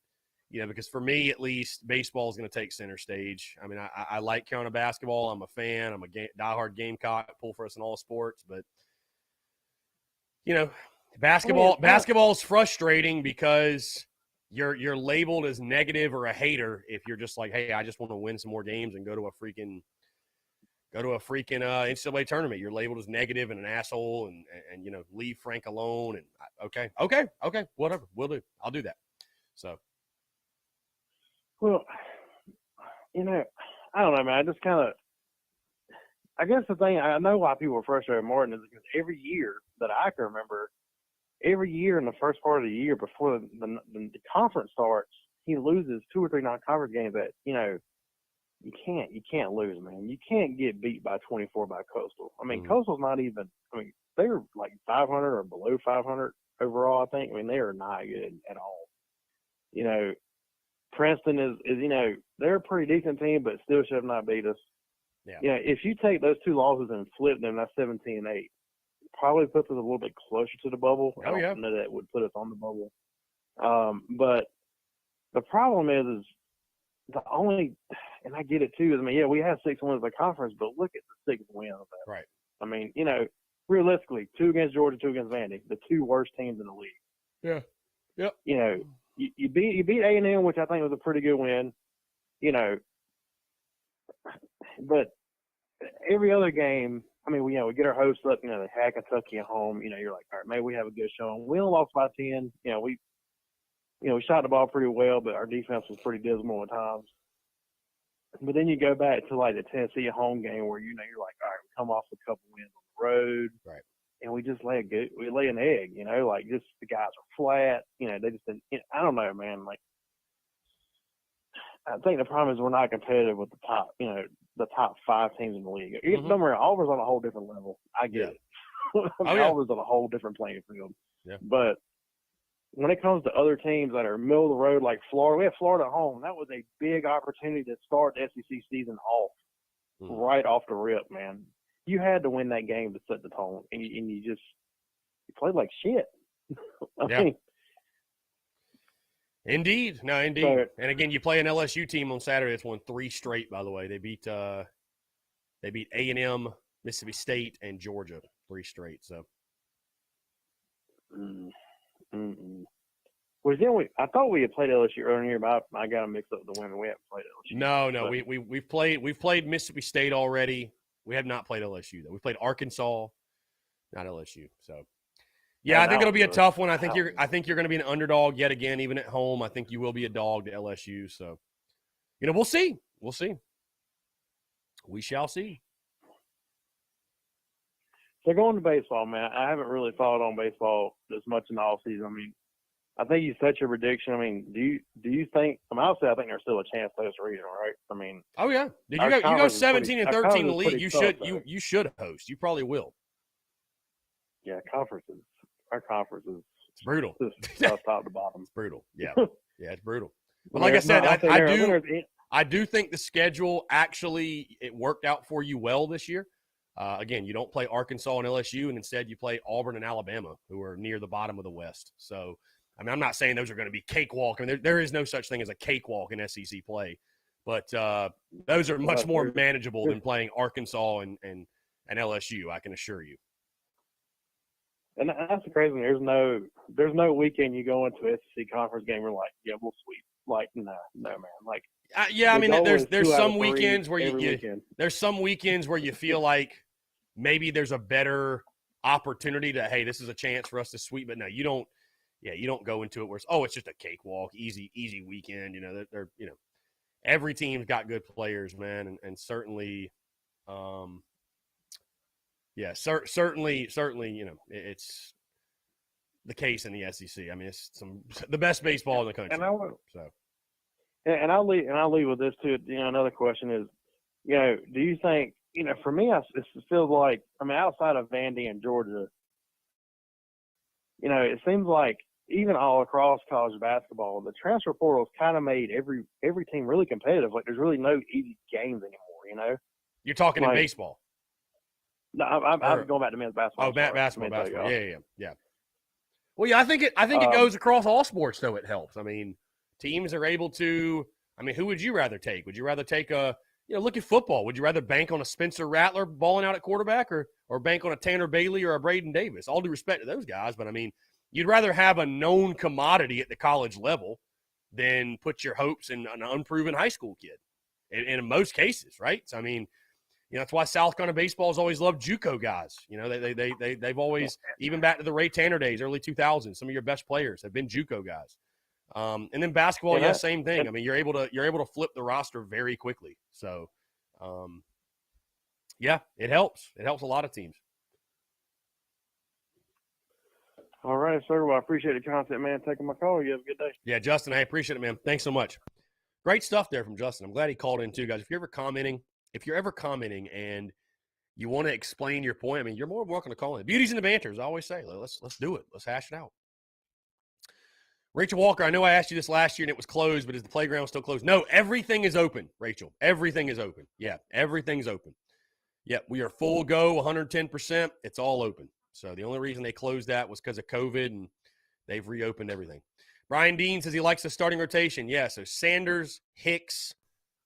because for me at least, baseball is going to take center stage. I mean, I like Carolina basketball. I'm a fan. I'm a diehard Gamecock. Pull for us in all sports, but basketball is frustrating because you're labeled as negative or a hater if you're just like, hey, I just want to win some more games and go to a freaking NCAA tournament. You're labeled as negative and an asshole and leave Frank alone. And okay, whatever, we'll do. I'll do that. So, well, I don't know, man. I just I guess the thing, I know why people are frustrated with Martin is because every year that I can remember, every year in the first part of the year before the conference starts, he loses 2 or 3 non-conference games that, you can't lose, man. You can't get beat by 24 by Coastal. Coastal's not even, they're like 500 or below 500 overall, I think. They are not good at all. Princeton is they're a pretty decent team, but still should have not beat us. Yeah. If you take those 2 losses and flip them, that's 17-8. Probably puts us a little bit closer to the bubble. I don't know that would put us on the bubble. But the problem is the only, and I get it too, is, we have 6 wins in the conference, but look at the 6th win of that. Right. Realistically, 2 against Georgia, 2 against Vandy, the 2 worst teams in the league. Yeah. Yep. You beat A&M, which I think was a pretty good win. But every other game, we get our hopes up. They had Kentucky at home. You're like, all right, maybe we have a good showing. We only lost by 10. We shot the ball pretty well, but our defense was pretty dismal at times. But then you go back to like the Tennessee home game where you're like, all right, we come off a couple wins on the road, right? And we just lay an egg. Just the guys are flat. They just didn't. I don't know, man. I think the problem is we're not competitive with the top 5 teams in the league. Mm-hmm. Don't worry, Auburn's on a whole different level. I get it. Auburn's on a whole different playing field. Yeah. But when it comes to other teams that are middle of the road like Florida, we have Florida at home. That was a big opportunity to start the SEC season off right off the rip, man. You had to win that game to set the tone, and you played like shit. Indeed. No, indeed. So, and again, you play an LSU team on Saturday that's won 3 straight, by the way. They beat A&M, Mississippi State, and Georgia 3 straight. So. Well, then I thought we had played LSU earlier, but I got them mixed up with the women. We haven't played LSU. No, we've played Mississippi State already. We have not played LSU though. We played Arkansas, not LSU. So. Yeah, I think it'll be a tough one. I think you're going to be an underdog yet again, even at home. I think you will be a dog to LSU. So, we'll see. We'll see. We shall see. So going to baseball, man, I haven't really followed on baseball as much in the off season. I mean, I think you set your prediction. I mean, do you think? I mean, obviously, I think there's still a chance to host a regional, right? I mean, Oh yeah, did our you go conference is 17 and our 13 in the conference is league? pretty You tough, should though. you should host. You probably will. Yeah, conferences. Our conference is It's brutal. just tough top to bottom. It's brutal. Yeah, yeah, it's brutal. But I like mean, I said, don't think there- I do think the schedule actually it worked out for you well this year. Again, you don't play Arkansas and LSU, and instead you play Auburn and Alabama, who are near the bottom of the West. So, I mean, I'm not saying those are going to be cakewalk. I mean, there is no such thing as a cakewalk in SEC play, but those are much more manageable than playing Arkansas and LSU. I can assure you. And that's the crazy thing. There's no weekend you go into an SEC conference game. We're like, yeah, we'll sweep. Like, no, man. Like, yeah, I mean, there's some weekends where weekend. there's some weekends where you feel like maybe there's a better opportunity to, hey, this is a chance for us to sweep. But no, you don't. Yeah, you don't go into it where it's just a cakewalk, easy weekend. You know, they're every team's got good players, man, and certainly, certainly, you know, it's the case in the SEC. I mean, it's the best baseball in the country. And I'll leave with this too. You know, another question is, you know, do you think, you know, for me, it feels like, I mean, outside of Vandy and Georgia, you know, it seems like even all across college basketball, the transfer portal's kind of made every team really competitive. Like, there's really no easy games anymore. You know, you're talking in baseball. No, I'm going back to men's basketball. Oh, basketball. Yeah. Well, yeah, I think it goes across all sports, though. It helps. I mean, teams are able to. I mean, who would you rather take? Would you rather take look at football? Would you rather bank on a Spencer Rattler balling out at quarterback, or bank on a Tanner Bailey or a Braden Davis? All due respect to those guys, but I mean, you'd rather have a known commodity at the college level than put your hopes in an unproven high school kid. In most cases, right? So, I mean, you know, that's why South Carolina baseball has always loved JUCO guys. You know, they've always, even back to the Ray Tanner days, early 2000s, some of your best players have been JUCO guys. And then basketball, same thing. I mean, you're able to flip the roster very quickly. So, it helps. It helps a lot of teams. All right, sir. Well, I appreciate the content, man. Taking my call. You have a good day. Yeah, Justin, I appreciate it, man. Thanks so much. Great stuff there from Justin. I'm glad he called in too, guys. If you're ever commenting and you want to explain your point, I mean, you're more than welcome to call in. Beauty's in the banter, as I always say. Let's do it. Let's hash it out. Rachel Walker, I know I asked you this last year and it was closed, but is the playground still closed? No, everything is open, Rachel. Everything is open. Yeah, everything's open. Yeah, we are full go, 110%. It's all open. So the only reason they closed that was because of COVID, and they've reopened everything. Brian Dean says he likes the starting rotation. Yeah, so Sanders, Hicks,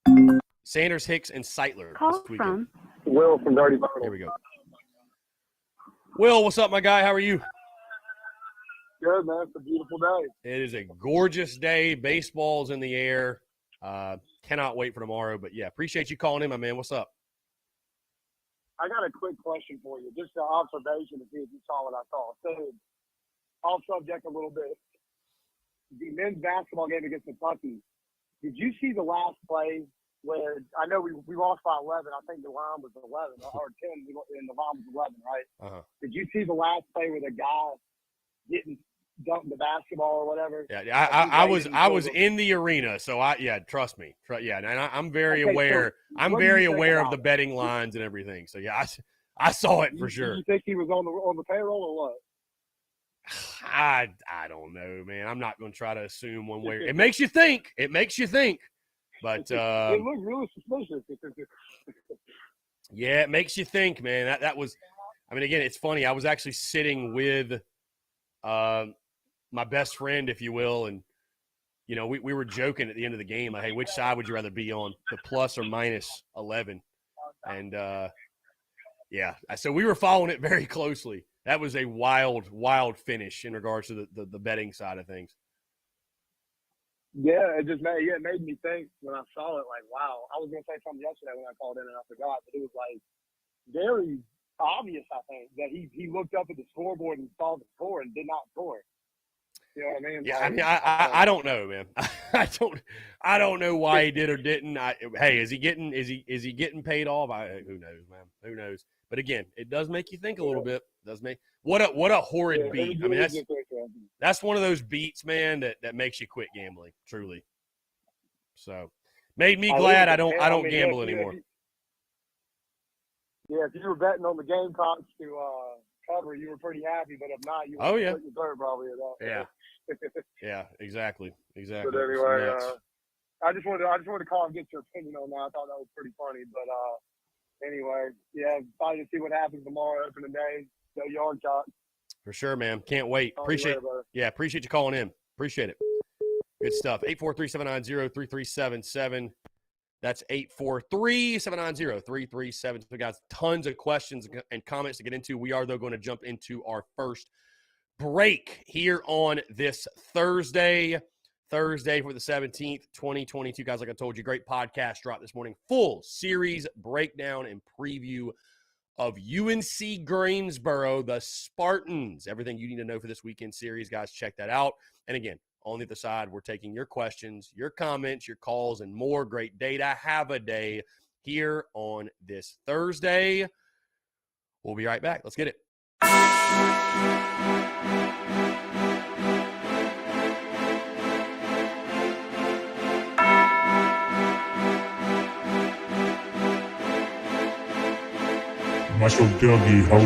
and Seitler. Call from Will from Dirty Bottle. Here we go. Will, what's up, my guy? How are you? Good, man. It's a beautiful day. It is a gorgeous day. Baseball's in the air. Cannot wait for tomorrow. But, yeah, appreciate you calling in, my man. What's up? I got a quick question for you, just an observation to see if you saw what I saw. So, off subject a little bit. The men's basketball game against Kentucky, did you see the last play where I know we lost by 11? I think the line was 11 or 10, and the line was 11, right? Uh-huh. Did you see the last play where the guy didn't dunk the basketball or whatever? Yeah, I was in the arena, so trust me. And I'm very aware. So I'm very aware of the betting lines and everything. So yeah, I saw it for sure. Do you think he was on the payroll or what? I don't know, man. I'm not going to try to assume one way. It makes you think. But it looked really suspicious. Yeah, it makes you think, man. That was. I mean, again, it's funny. I was actually sitting with my best friend, if you will, and you know, we were joking at the end of the game, like, hey, which side would you rather be on, the plus or minus 11? And so we were following it very closely. That was a wild finish in regards to the betting side of things. Yeah, it made me think when I saw it, like, wow. I was going to say something yesterday when I called in and I forgot, but it was like very obvious, I think, that he looked up at the scoreboard and saw the score and did not score. You know what I mean? Yeah, I mean, I don't know, man. I don't know why he did or didn't. Hey, is he getting paid off? Who knows, man? Who knows? But again, it does make you think a little bit. It does make what a horrid beat. I mean, that's one of those beats, man, that makes you quit gambling. Truly. So made me glad I don't gamble anymore. If you were betting on the Gamecocks to cover, you were pretty happy. But if not, you were your third probably at all. Yeah. Yeah. Exactly. But anyway, I just wanted to call and get your opinion on that. I thought that was pretty funny. But anyway, excited to see what happens tomorrow. Open the day, go yard shot. For sure, man. Can't wait. Appreciate you calling in. Appreciate it. Good stuff. 843-790-3377. That's 843-790-3377. So, guys, tons of questions and comments to get into. We are, though, going to jump into our first break here on this Thursday for the 17th, 2022. Guys, like I told you, great podcast drop this morning. Full series breakdown and preview of UNC Greensboro, the Spartans. Everything you need to know for this weekend series, guys, check that out. And again, on the other side, we're taking your questions, your comments, your calls, and more great data. Have a day here on this Thursday. We'll be right back. Let's get it. Marshall Dougie, ho.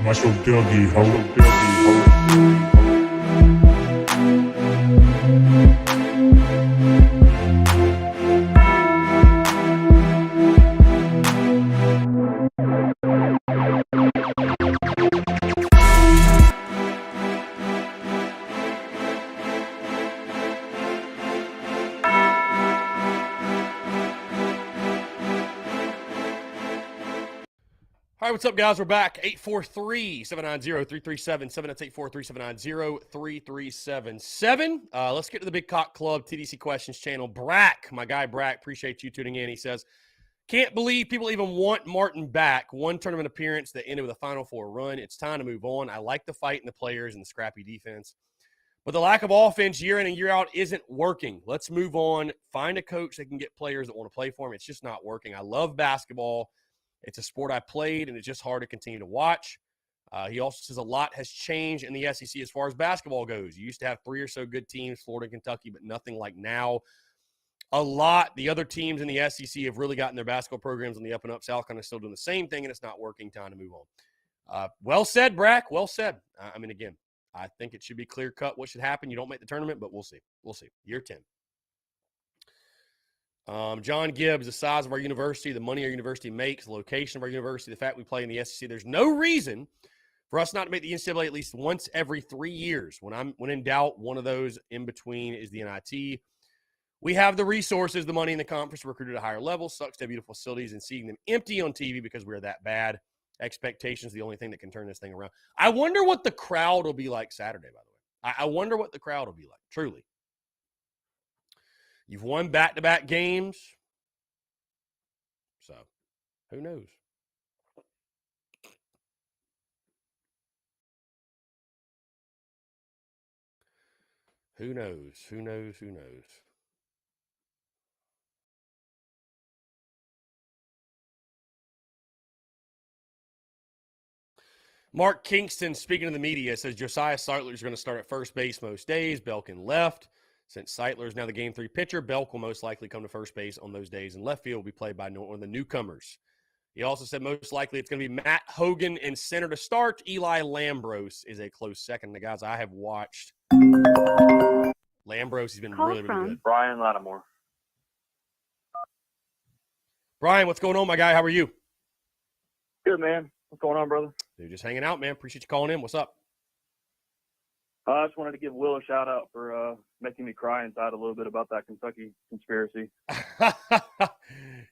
Mas eu tenho aqui, All right, what's up, guys? We're back. 843-790-3377. That's 843-790-3377. Let's get to the Big Cock Club TDC Questions channel. Brack, my guy Brack, appreciate you tuning in. He says, can't believe people even want Martin back. One tournament appearance that ended with a Final Four run. It's time to move on. I like the fight and the players and the scrappy defense. But the lack of offense year in and year out isn't working. Let's move on. Find a coach that can get players that want to play for him. It's just not working. I love basketball. It's a sport I played, and it's just hard to continue to watch. He also says a lot has changed in the SEC as far as basketball goes. You used to have 3 or so good teams, Florida and Kentucky, but nothing like now. The other teams in the SEC have really gotten their basketball programs on the up and up. South kind of still doing the same thing, and it's not working. Time to move on. Well said, Brack. Well said. Again, I think it should be clear-cut what should happen. You don't make the tournament, but we'll see. We'll see. Year 10. John Gibbs, the size of our university, the money our university makes, the location of our university, the fact we play in the SEC, there's no reason for us not to make the NCAA at least once every 3 years. When in doubt, one of those in between is the NIT. We have the resources, the money, and the conference to recruit at a higher level. Sucks to have beautiful facilities and seeing them empty on TV because we're that bad. Expectations the only thing that can turn this thing around. I wonder what the crowd will be like Saturday, by the way. I wonder what the crowd will be like, truly. You've won back-to-back games. So, who knows? Who knows? Who knows? Who knows? Mark Kingston, speaking to the media, says Josiah Seitler is going to start at first base most days. Belkin left. Since Seitler is now the Game 3 pitcher, Belk will most likely come to first base on those days, and left field will be played by one of the newcomers. He also said most likely it's going to be Matt Hogan in center to start. Eli Lambros is a close second. The guys I have watched, Lambros, he's been really, really good. Brian Lattimore. Brian, what's going on, my guy? How are you? Good, man. What's going on, brother? Dude, just hanging out, man. Appreciate you calling in. What's up? I just wanted to give Will a shout out for making me cry inside a little bit about that Kentucky conspiracy.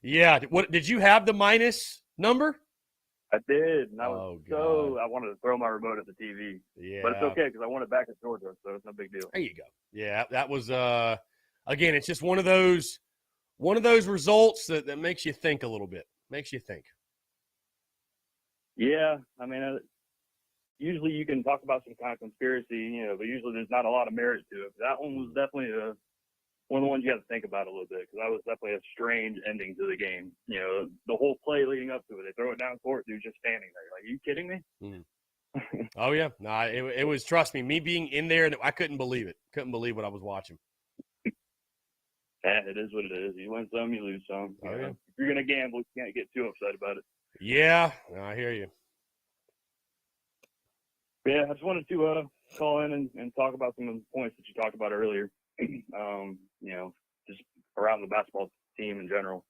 Yeah. What did you have the minus number? I did, and I I wanted to throw my remote at the TV. Yeah. But it's okay because I won it back at Georgia, so it's no big deal. There you go. Yeah, that was again, it's just one of those results that makes you think a little bit. Makes you think. Yeah, usually you can talk about some kind of conspiracy, but usually there's not a lot of merit to it. That one was definitely one of the ones you have to think about a little bit because that was definitely a strange ending to the game. The whole play leading up to it, they throw it down court, dude, just standing there. Like, are you kidding me? Oh yeah, no, it was. Trust me being in there, I couldn't believe it. Couldn't believe what I was watching. Yeah, it is what it is. You win some, you lose some. Oh, yeah. If you're gonna gamble, you can't get too upset about it. Yeah, no, I hear you. Yeah, I just wanted to call in and talk about some of the points that you talked about earlier. Just around the basketball team in general.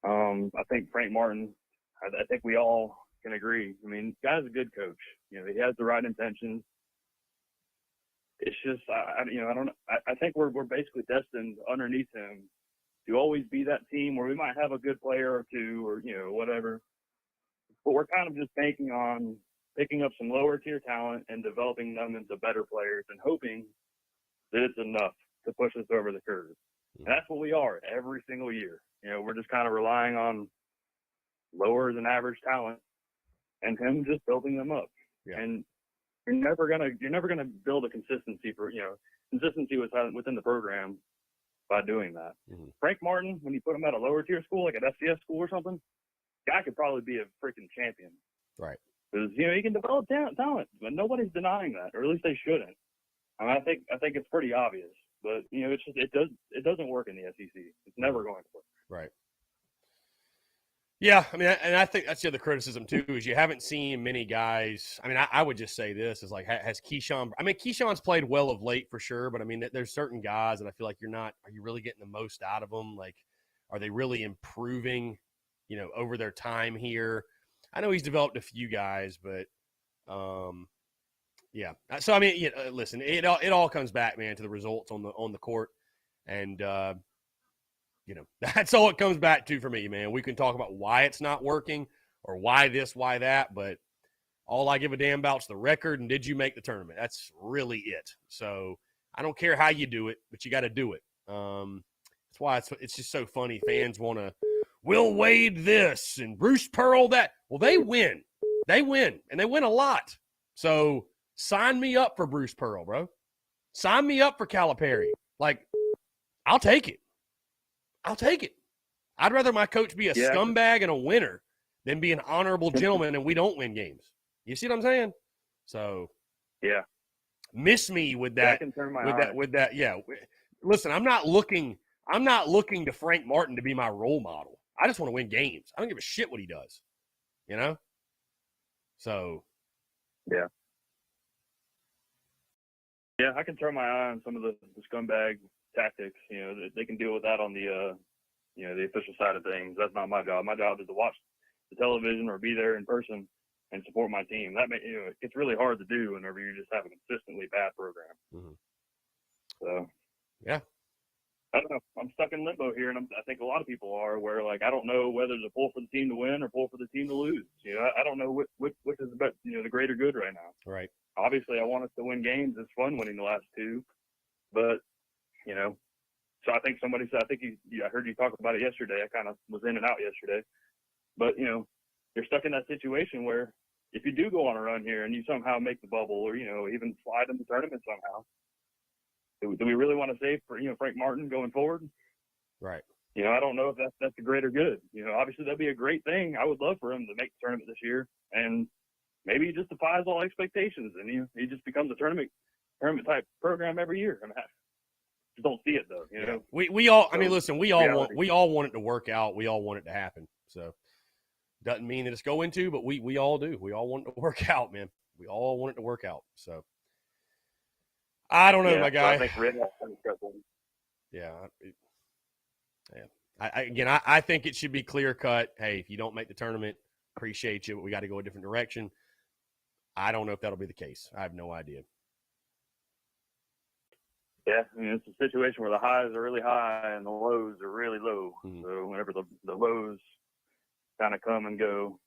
I think Frank Martin, I think we all can agree. Guy's a good coach. He has the right intentions. It's just, I think we're basically destined underneath him to always be that team where we might have a good player or two or, whatever. But we're kind of just banking on picking up some lower tier talent and developing them into better players and hoping that it's enough to push us over the curve. And that's what we are every single year. We're just kind of relying on lower than average talent and him just building them up. Yeah. And you're never gonna build a consistency within the program by doing that. Mm-hmm. Frank Martin, when you put him at a lower tier school, like an FCS school or something, guy could probably be a freaking champion. Right. Because he can develop talent, but nobody's denying that, or at least they shouldn't. I think it's pretty obvious, but it's just it doesn't work in the SEC. It's never going to work. Right. Yeah, I mean, and I think that's the other criticism too is you haven't seen many guys. I mean, I would just say this is like has Keyshawn. I mean, Keyshawn's played well of late for sure, but I mean, there's certain guys that I feel like you're not. Are you really getting the most out of them? Like, are they really improving? Over their time here. I know he's developed a few guys, but yeah. So I mean, listen, it all comes back, man, to the results on the court, and that's all it comes back to for me, man. We can talk about why it's not working or why this, why that, but all I give a damn about is the record and did you make the tournament? That's really it. So I don't care how you do it, but you got to do it. That's why it's just so funny. Fans want to Will Wade this and Bruce Pearl that. Well, they win. They win, and they win a lot. So sign me up for Bruce Pearl, bro. Sign me up for Calipari. Like, I'll take it. I'll take it. I'd rather my coach be a scumbag and a winner than be an honorable gentleman and we don't win games. You see what I'm saying? So, yeah, miss me with that. I can turn my eye. With that. Yeah. Listen, I'm not looking to Frank Martin to be my role model. I just want to win games. I don't give a shit what he does. So, yeah. Yeah, I can turn my eye on some of the scumbag tactics. They can deal with that on the the official side of things. That's not my job. My job is to watch the television or be there in person and support my team. That it's really hard to do whenever you just have a consistently bad program. Mm-hmm. So yeah, I don't know. I'm stuck in limbo here, and I think a lot of people are where I don't know whether to pull for the team to win or pull for the team to lose. I don't know which is the best, the greater good right now. Right. Obviously, I want us to win games. It's fun winning the last two, but so I think somebody said, I heard you talk about it yesterday. I kind of was in and out yesterday, but you're stuck in that situation where if you do go on a run here and you somehow make the bubble or even slide in the tournament somehow, do we really want to save for Frank Martin going forward? Right. I don't know if that's the greater good. Obviously that'd be a great thing. I would love for him to make the tournament this year, and maybe he just defies all expectations and he just becomes a tournament type program every year. I just don't see it though. Yeah. We all. I mean, listen. We all want it to work out. We all want it to happen. So doesn't mean that it's going to, but we all do. We all want it to work out, man. We all want it to work out. So I don't know, my guy. I think yeah. I think it should be clear cut. Hey, if you don't make the tournament, appreciate you, but we got to go a different direction. I don't know if that'll be the case. I have no idea. Yeah, it's a situation where the highs are really high and the lows are really low. Mm-hmm. So whenever the lows kind of come and go,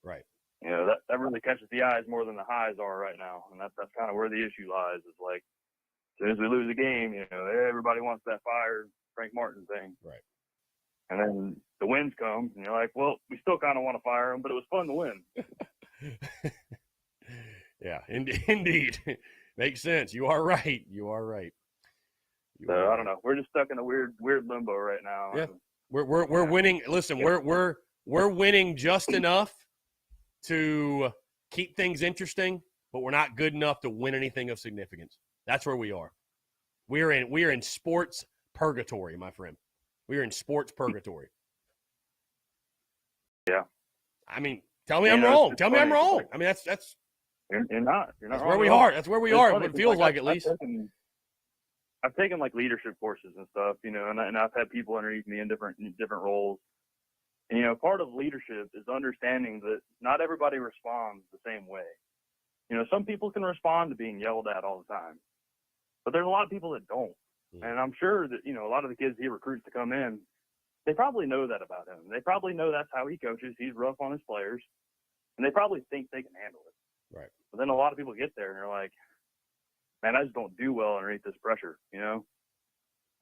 right? That really catches the eyes more than the highs are right now, and that's kind of where the issue lies. Is like as soon as we lose a game, everybody wants that fire Frank Martin thing, right? And then the wins come, and you're like, well, we still kind of want to fire him, but it was fun to win. Yeah, indeed, makes sense. You are right. So I don't know. We're just stuck in a weird limbo right now. Yeah, we're winning. Listen, we're winning just enough to keep things interesting, but we're not good enough to win anything of significance. That's where we are. We're in sports purgatory, my friend. We're in sports purgatory. Yeah. I mean, tell me I'm wrong. Tell me I'm wrong. I mean, that's. You're not. That's where we are. That's where we are. It feels like at least. I've taken like leadership courses and stuff, and I've had people underneath me in different roles. And, part of leadership is understanding that not everybody responds the same way. Some people can respond to being yelled at all the time, but there's a lot of people that don't. Mm-hmm. And I'm sure that, a lot of the kids he recruits to come in, they probably know that about him. They probably know that's how he coaches. He's rough on his players, and they probably think they can handle it. Right. But then a lot of people get there and they're like, man, I just don't do well underneath this pressure,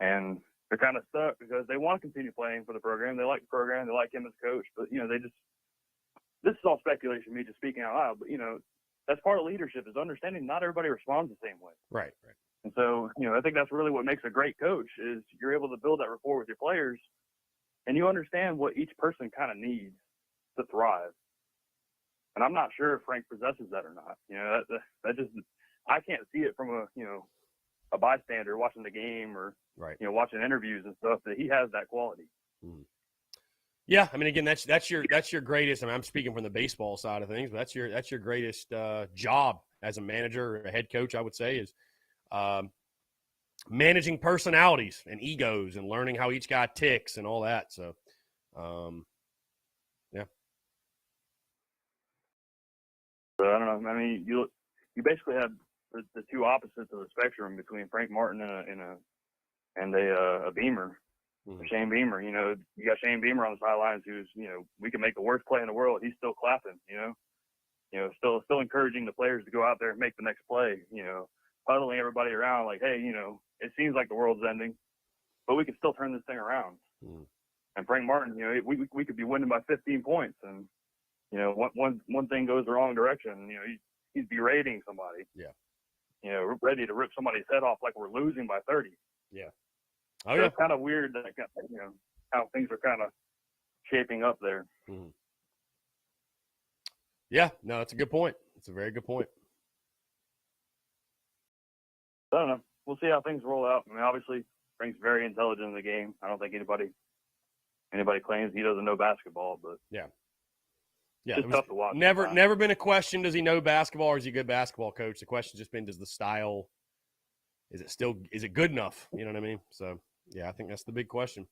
and they're kind of stuck because they want to continue playing for the program. They like the program. They like him as coach, but, this is all speculation, me just speaking out loud, but, that's part of leadership is understanding not everybody responds the same way. Right. And so, I think that's really what makes a great coach is you're able to build that rapport with your players and you understand what each person kind of needs to thrive. And I'm not sure if Frank possesses that or not. That just, I can't see it from a bystander watching the game or, right. Watching interviews and stuff that he has that quality. Mm. Yeah, I mean, again, that's your greatest. I mean, I'm speaking from the baseball side of things, but that's your greatest job as a manager or a head coach. I would say is managing personalities and egos and learning how each guy ticks and all that. So, yeah. So I don't know. I mean, you basically have the two opposites of the spectrum between Frank Martin and a Beamer. Mm-hmm. Shane Beamer, you know, you got Shane Beamer on the sidelines who's, you know, we can make the worst play in the world. He's still clapping, you know, still encouraging the players to go out there and make the next play, you know, huddling everybody around like, hey, you know, it seems like the world's ending, but we can still turn this thing around. Mm-hmm. And Frank Martin, you know, we could be winning by 15 points, and you know, one thing goes the wrong direction, you know, he's berating somebody. Yeah. You know, we're ready to rip somebody's head off like we're losing by 30. Yeah. Oh, So yeah. it's kind of weird that, you know, how things are kind of shaping up there. Mm-hmm. Yeah, no, it's a good point. It's a very good point. I don't know. We'll see how things roll out. I mean, obviously, Frank's very intelligent in the game. I don't think anybody claims he doesn't know basketball, but yeah, it's tough to watch. Never been a question. Does he know basketball, or is he a good basketball coach? The question's just been, does the style, is it good enough? You know what I mean? So yeah, I think that's the big question.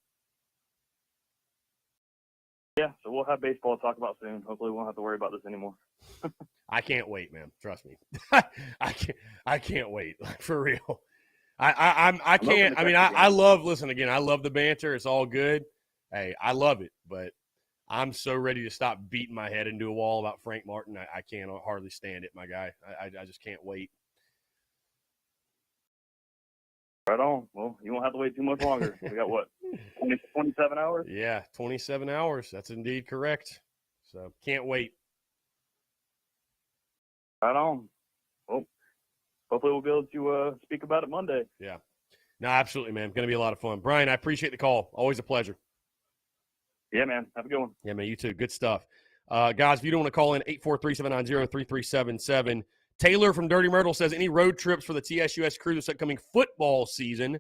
Yeah, so we'll have baseball to talk about soon. Hopefully, we won't have to worry about this anymore. I can't wait, man. Trust me. I can't wait. Like, for real. I can't. I mean, I love. Listen again. I love the banter. It's all good. Hey, I love it, but I'm so ready to stop beating my head into a wall about Frank Martin. I can't hardly stand it, my guy. I just can't wait. Right on. Well, you won't have to wait too much longer. We got what, 27 hours? Yeah, 27 hours. That's indeed correct. So can't wait. Right on. Well, hopefully we'll be able to speak about it Monday. Yeah. No, absolutely, man. Going to be a lot of fun. Brian, I appreciate the call. Always a pleasure. Yeah, man. Have a good one. Yeah, man. You too. Good stuff. Guys, if you don't want to call in, 843-790-3377. Taylor from Dirty Myrtle says, any road trips for the TSUS crew this upcoming football season?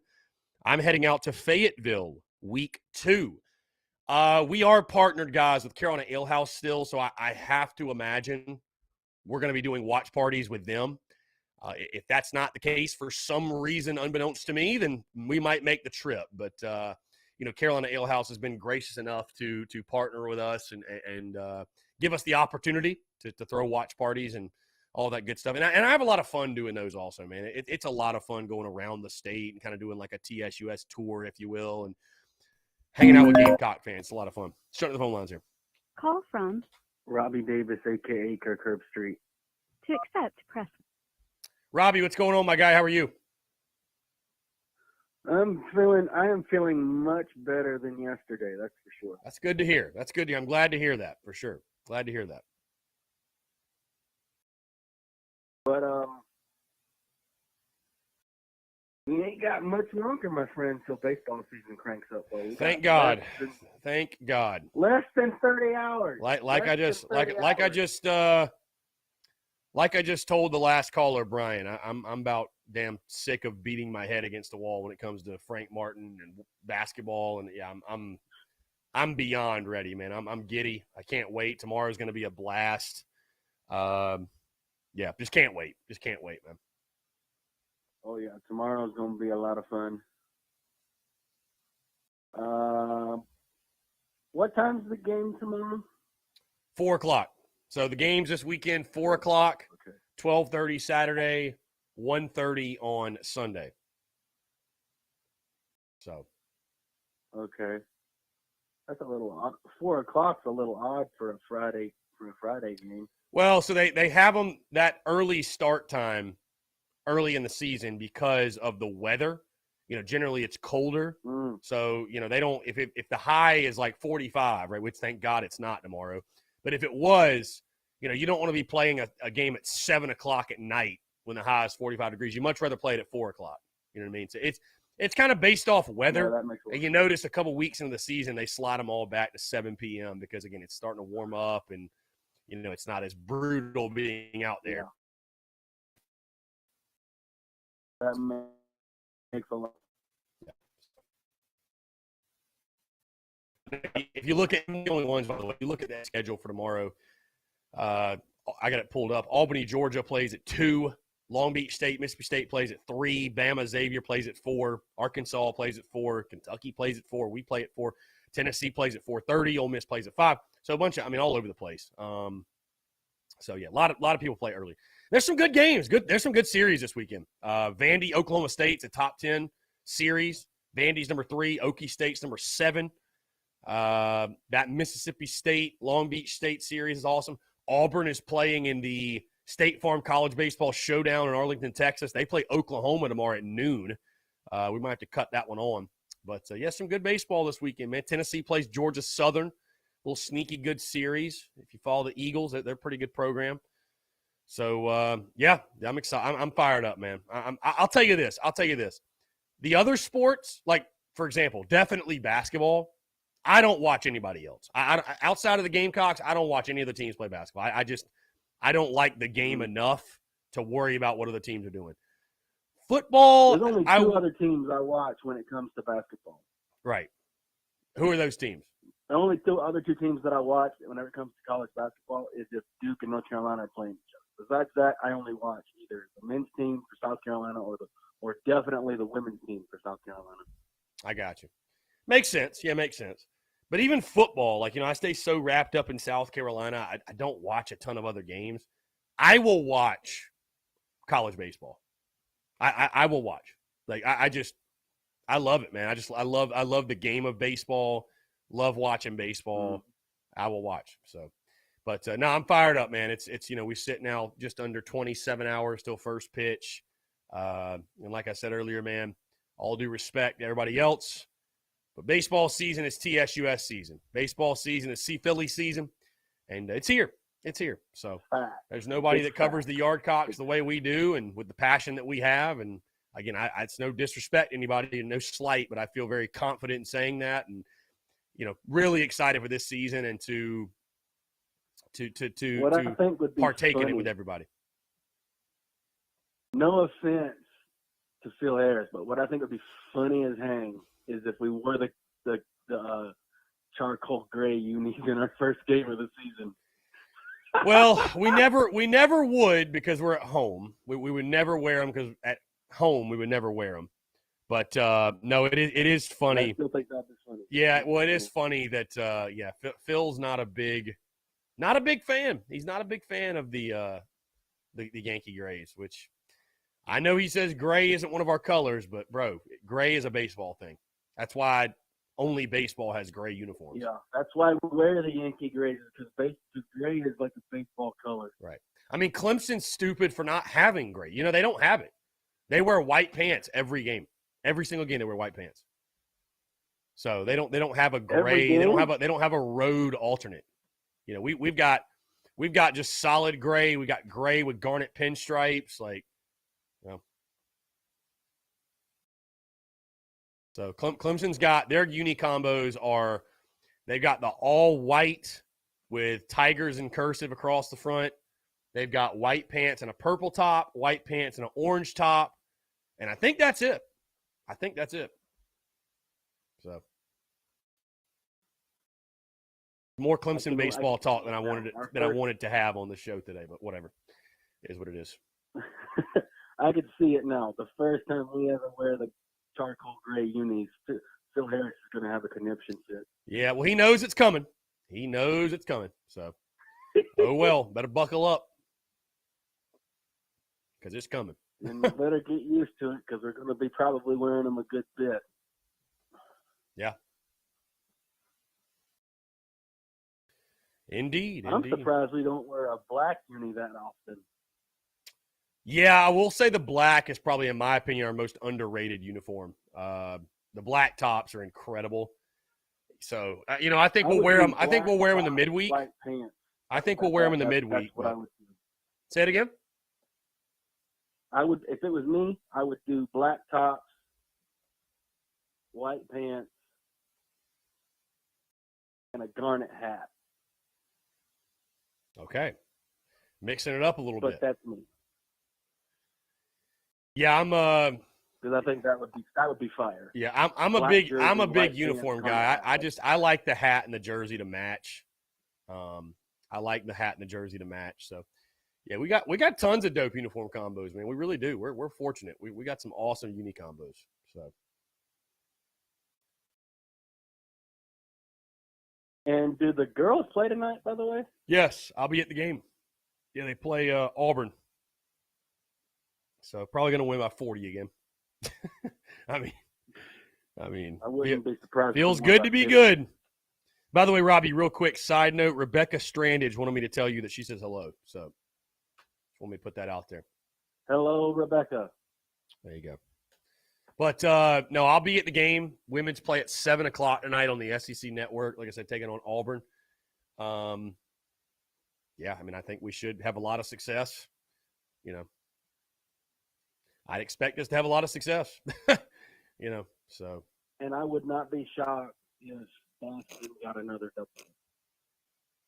I'm heading out to Fayetteville week 2. We are partnered, guys, with Carolina Ale House still, so I have to imagine we're going to be doing watch parties with them. If that's not the case for some reason unbeknownst to me, then we might make the trip. But, you know, Carolina Ale House has been gracious enough to partner with us and give us the opportunity to throw watch parties and all that good stuff. And I have a lot of fun doing those also, man. It's a lot of fun going around the state and kind of doing like a TSUS tour, if you will, and hanging out with Gamecock fans. It's a lot of fun. Starting the phone lines here. Call from Robbie Davis, a.k.a. Kirk Herbstreit. to accept, press. Robbie, what's going on, my guy? How are you? I am feeling much better than yesterday, that's for sure. That's good to hear. That's good to hear. I'm glad to hear that, for sure. Glad to hear that. But we ain't got much longer, my friend, till baseball season cranks up. Thank God. Thank God. Less than 30 hours. Like I just told the last caller, Brian, I'm about damn sick of beating my head against the wall when it comes to Frank Martin and basketball. And yeah, I'm beyond ready, man. I'm giddy. I can't wait. Tomorrow's going to be a blast. Yeah, just can't wait. Just can't wait, man. Oh yeah, tomorrow's gonna be a lot of fun. What time's the game tomorrow? 4:00. So the game's this weekend, 4:00, Okay. 12:30 Saturday, 1:30 on Sunday. So. Okay. That's a little odd. 4:00's a little odd for a Friday game. Well, so they have them that early start time early in the season because of the weather. You know, generally it's colder. So, you know, they don't, if the high is like 45, right, which thank God it's not tomorrow. But if it was, you know, you don't want to be playing a game at 7 o'clock at night when the high is 45 degrees. You much rather play it at 4 o'clock. You know what I mean? So it's kind of based off weather. Yeah, that makes And you notice a couple weeks into the season, they slide them all back to 7 p.m. because, again, it's starting to warm up and, you know, it's not as brutal being out there. Yeah. That makes a lot. If If you look at the only ones, by the way, if you look at that schedule for tomorrow, I got it pulled up. Albany, Georgia plays at 2. Long Beach State, Mississippi State plays at 3. Bama, Xavier plays at 4. Arkansas plays at 4. Kentucky plays at 4. We play at 4. Tennessee plays at 4:30. Ole Miss plays at 5. So a bunch of, all over the place. So yeah, a lot of people play early. There's some good games. There's some good series this weekend. Vandy, Oklahoma State's a top 10 series. Vandy's number 3. Okie State's number 7. That Mississippi State, Long Beach State series is awesome. Auburn is playing in the State Farm College Baseball Showdown in Arlington, Texas. They play Oklahoma tomorrow at noon. We might have to cut that one on. But, some good baseball this weekend, man. Tennessee plays Georgia Southern. A little sneaky good series. If you follow the Eagles, they're a pretty good program. So, I'm excited. I'm fired up, man. I'll tell you this. The other sports, like, for example, definitely basketball, I don't watch anybody else. I outside of the Gamecocks, I don't watch any of the teams play basketball. I don't like the game enough to worry about what other teams are doing. Football, there's only two other teams I watch when it comes to basketball. Right. Who are those teams? The only two teams that I watch whenever it comes to college basketball is if Duke and North Carolina are playing each other. Besides that, I only watch either the men's team for South Carolina or definitely the women's team for South Carolina. I got you. Makes sense. Yeah, makes sense. But even football, I stay so wrapped up in South Carolina, I don't watch a ton of other games. I will watch college baseball. I will watch. I love it, man. I love the game of baseball. Love watching baseball. I will watch. So, but no, I'm fired up, man. It's we sit now just under 27 hours till first pitch. And like I said earlier, man, all due respect to everybody else, but baseball season is TSUS season. Baseball season is Philly season, and it's here. It's here. So there's nobody that covers the Yardcocks the way we do and with the passion that we have. And again, it's no disrespect to anybody and no slight, but I feel very confident in saying that, and really excited for this season and to partake in it with everybody. No offense to Phil Harris, but what I think would be funny as hang is if we wore the charcoal gray unis in our first game of the season. Well, we never would because we're at home. We would never wear them because at home we would never wear them. But no, it is funny. I still think that'd be funny. Yeah, well, it is funny that Phil's not a big fan. He's not a big fan of the Yankee grays, which I know he says gray isn't one of our colors, but bro, gray is a baseball thing. That's why only baseball has gray uniforms. Yeah, that's why we wear the Yankee grays, because gray is like a baseball color. Right. Clemson's stupid for not having gray. They don't have it. They wear white pants every game. Every single game they wear white pants. So they don't have a gray. They don't have a road alternate. We've got just solid gray. We got gray with garnet pinstripes, So Clemson's got their uni combos they've got the all white with tigers and cursive across the front. They've got white pants and a purple top, white pants and an orange top, and I think that's it. So more Clemson baseball talk than I wanted to have on the show today, but whatever. It is what it is. I could see it now. The first time we ever wear the charcoal gray unis, Phil Harris is going to have a conniption fit. Yeah, well, he knows it's coming. So, oh well, better buckle up because it's coming. And you better get used to it because we're going to be probably wearing them a good bit. Yeah. Indeed. I'm surprised we don't wear a black uni that often. Yeah, I will say the black is probably, in my opinion, our most underrated uniform. The black tops are incredible. So, I think we'll wear them. I think we'll wear them in the midweek. I think we'll wear them in the midweek. That's what I would do. Say it again. If it was me, I would do black tops, white pants, and a garnet hat. Okay. Mixing it up a little bit. But that's me. Yeah, I'm because I think that would be fire. Yeah, I'm a Black big jersey, I'm a big white uniform pants, guy. contrast. I like the hat and the jersey to match. I like the hat and the jersey to match. So yeah, we got tons of dope uniform combos, man. We really do. We're fortunate. We got some awesome uni combos. So And do the girls play tonight, by the way? yes, I'll be at the game. Yeah, they play Auburn. So probably gonna win by 40 again. I mean, I wouldn't be surprised. feels good to be good. By the way, Robbie, real quick side note: Rebecca Strandage wanted me to tell you that she says hello. So, want me to put that out there. Hello, Rebecca. There you go. But no, I'll be at the game. Women's play at 7:00 tonight on the SEC Network. Like I said, taking on Auburn. Yeah, I mean, I think we should have a lot of success. You know, I'd expect us to have a lot of success. You know, so. And I would not be shocked if Boston got another double.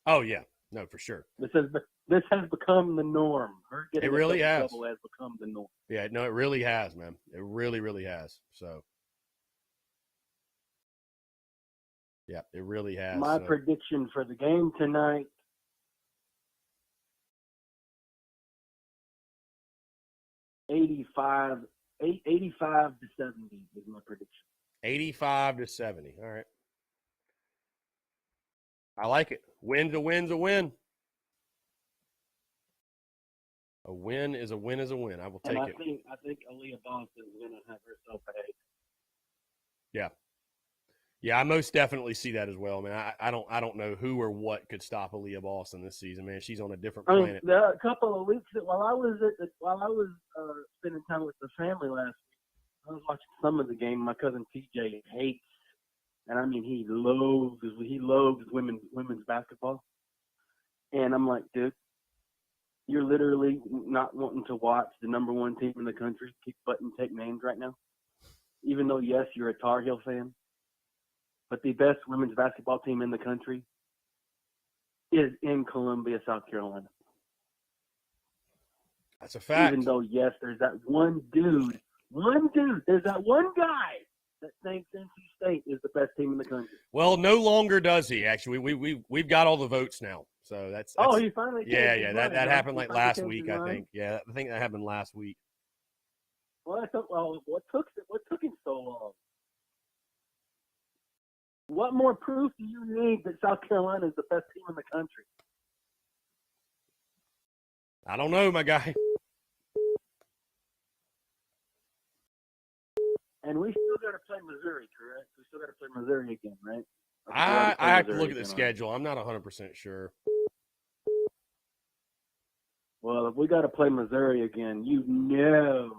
Oh yeah, no, for sure. This has become the norm. Her getting It really a has. double has become the norm. Yeah, no, it really has, man. It really, really has. So, yeah, it really has. My so. prediction for the game tonight. 85 to 70 is my prediction. 85 to 70. All right. I like it. Win's a win's a win. A win is a win is a win. I will take it. I think Aaliyah Boston is going to have herself a head. Yeah. Yeah, I most definitely see that as well, man. I don't know who or what could stop Aaliyah Boston this season, man. She's on a different planet. There are a couple of weeks while I was spending time with the family last week, I was watching some of the game. My cousin TJ hates, and I mean he loathes women's basketball. And I'm like, dude, you're literally not wanting to watch the number one team in the country kick butt and take names right now. Even though yes, you're a Tar Heel fan. But the best women's basketball team in the country is in Columbia, South Carolina. That's a fact. Even though, yes, there's that one dude, there's that one guy that thinks NC State is the best team in the country. Well, no longer does he, actually. We've got all the votes now. So that's he finally did. Yeah, that happened like last week, I think. Yeah, I think that happened last week. Well, what took him so long? What more proof do you need that South Carolina is the best team in the country? I don't know, my guy. And we still got to play Missouri, correct? We still got to play Missouri again, right? I have to look at the schedule. I'm not 100% sure. Well, if we got to play Missouri again, you know.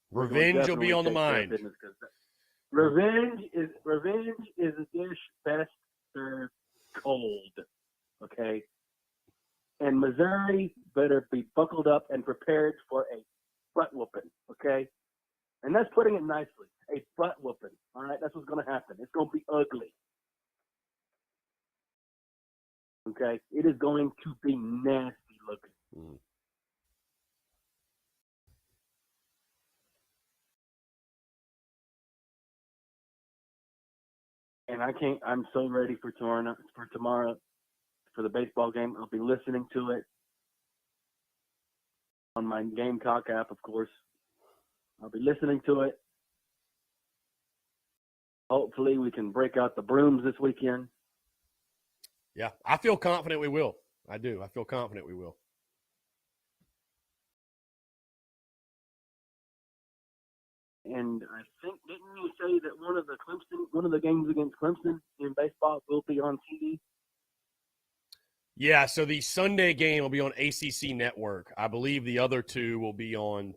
Revenge will be on the mind. Revenge is a dish best served cold, okay? And Missouri better be buckled up and prepared for a butt whooping, okay? And that's putting it nicely, a butt whooping, all right? That's what's going to happen. It's going to be ugly, okay? It is going to be nasty looking. Mm. And I'm so ready for tomorrow, for the baseball game. I'll be listening to it on my Gamecock app, of course. I'll be listening to it. Hopefully we can break out the brooms this weekend. Yeah, I feel confident we will. I do. I feel confident we will. And I think, didn't you say that one of the games against Clemson in baseball will be on TV? Yeah, so the Sunday game will be on ACC Network. I believe the other two will be on